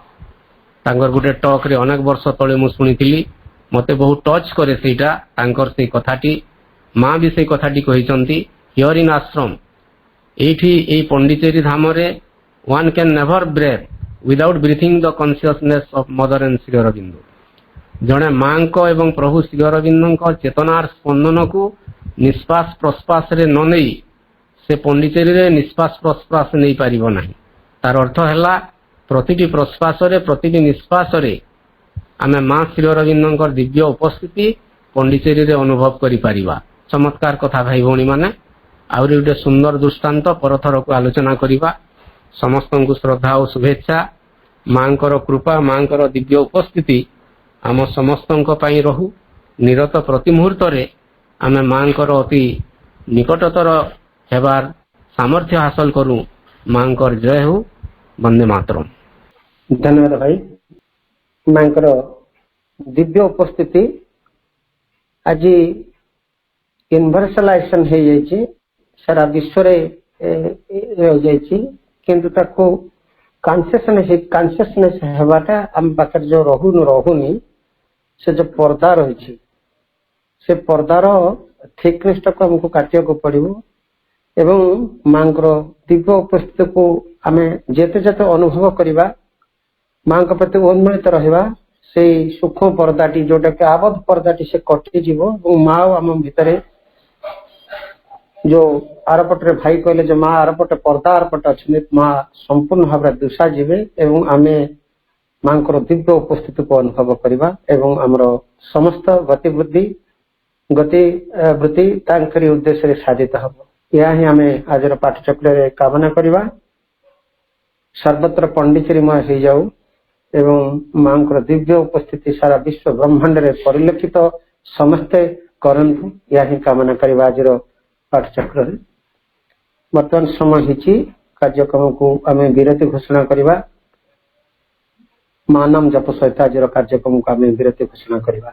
तांकर गुटे टॉक रे अनेक वर्ष तले मु सुनिथिली। मते बहुत टच करे सेटा तांकर से कथाटी। मां भी से कथाटी कहिसंती, हियर इन आश्रम एठी ए पॉन्डिचेरी धाम रे one can never breathe without breathing the consciousness of mother and Sri Aurobindo। जणे मां को एवं प्रभु श्री अरविंदो को चेतनार स्पंदन को निश्वास प्रश्वास रे न नहीं से पॉन्डिचेरी रे निश्वास प्रश्वास नहीं पारिबो नाही। तार अर्थ हैला प्रतिटी प्रश्वास रे प्रतिटी निश्वास रे आमे मां श्री अरविंदो दिव्य उपस्थिति पॉन्डिचेरी रे अनुभव करि पारिबा। चमत्कार कथा भाई भौणी माने। आउरी उटे सुंदर दृष्टांत परथर को आलोचना करिबा। समस्तंकु श्रद्धा और शुभेच्छा। मांकर कृपा मांकर दिव्य उपस्थिति आम समस्तंक पई रहू। निरत प्रति मुहूर्त रे आमे मांकर अति निकटतर हेबार सामर्थ्य हासिल करूं। मांकर जय हो। वंदे मातरम। धन्यवाद भाई। मांकर दिव्य उपस्थिति आज यूनिवर्सलाइजेशन हो जाइए, सारा विश्व रे हो जाइए, किंतु ताको कॉन्शियसनेस हेबाटा हम पाखर जो रहुनी से जो पर्दा रही से पर्दार थिकनेस टाक हमको काटिया को पड़ो एवं मांकर दिव्य उपस्थिति को आम जेते जेते अनुभव करवा मां प्रति उन्मोहित रहा से सूक्ष्म पर्दाटी जोटा कि आबद्ध पर्दाटी से कटिज माँ आम भितर जो आरपटे भाई कहले जो माँ आरपटे पर्दा आरपटे अच्छे माँ संपूर्ण भाव दुषा जीवे एवं आमे मां दिव्य उपस्थिति को अनुभव करवा एवं आमर समस्त गतिवृत्ति तांकरी उद्देश्य साधित हम। यह ही आम आज पाठचक्र कामना करवा। सर्वत्र पंडिचेरीमय हो जाऊ एवं मां दिव्य उपस्थिति सारा विश्व ब्रह्मांड रे परिलक्षित समस्ते करंतु। यह ही कामना करवा आज पाठचक्र। बर्तमान समय हिची कार्यक्रम को आम विरति घोषणा करवा। मां नाम जप सहित आज कार्यक्रम को आम विरति घोषणा करवा।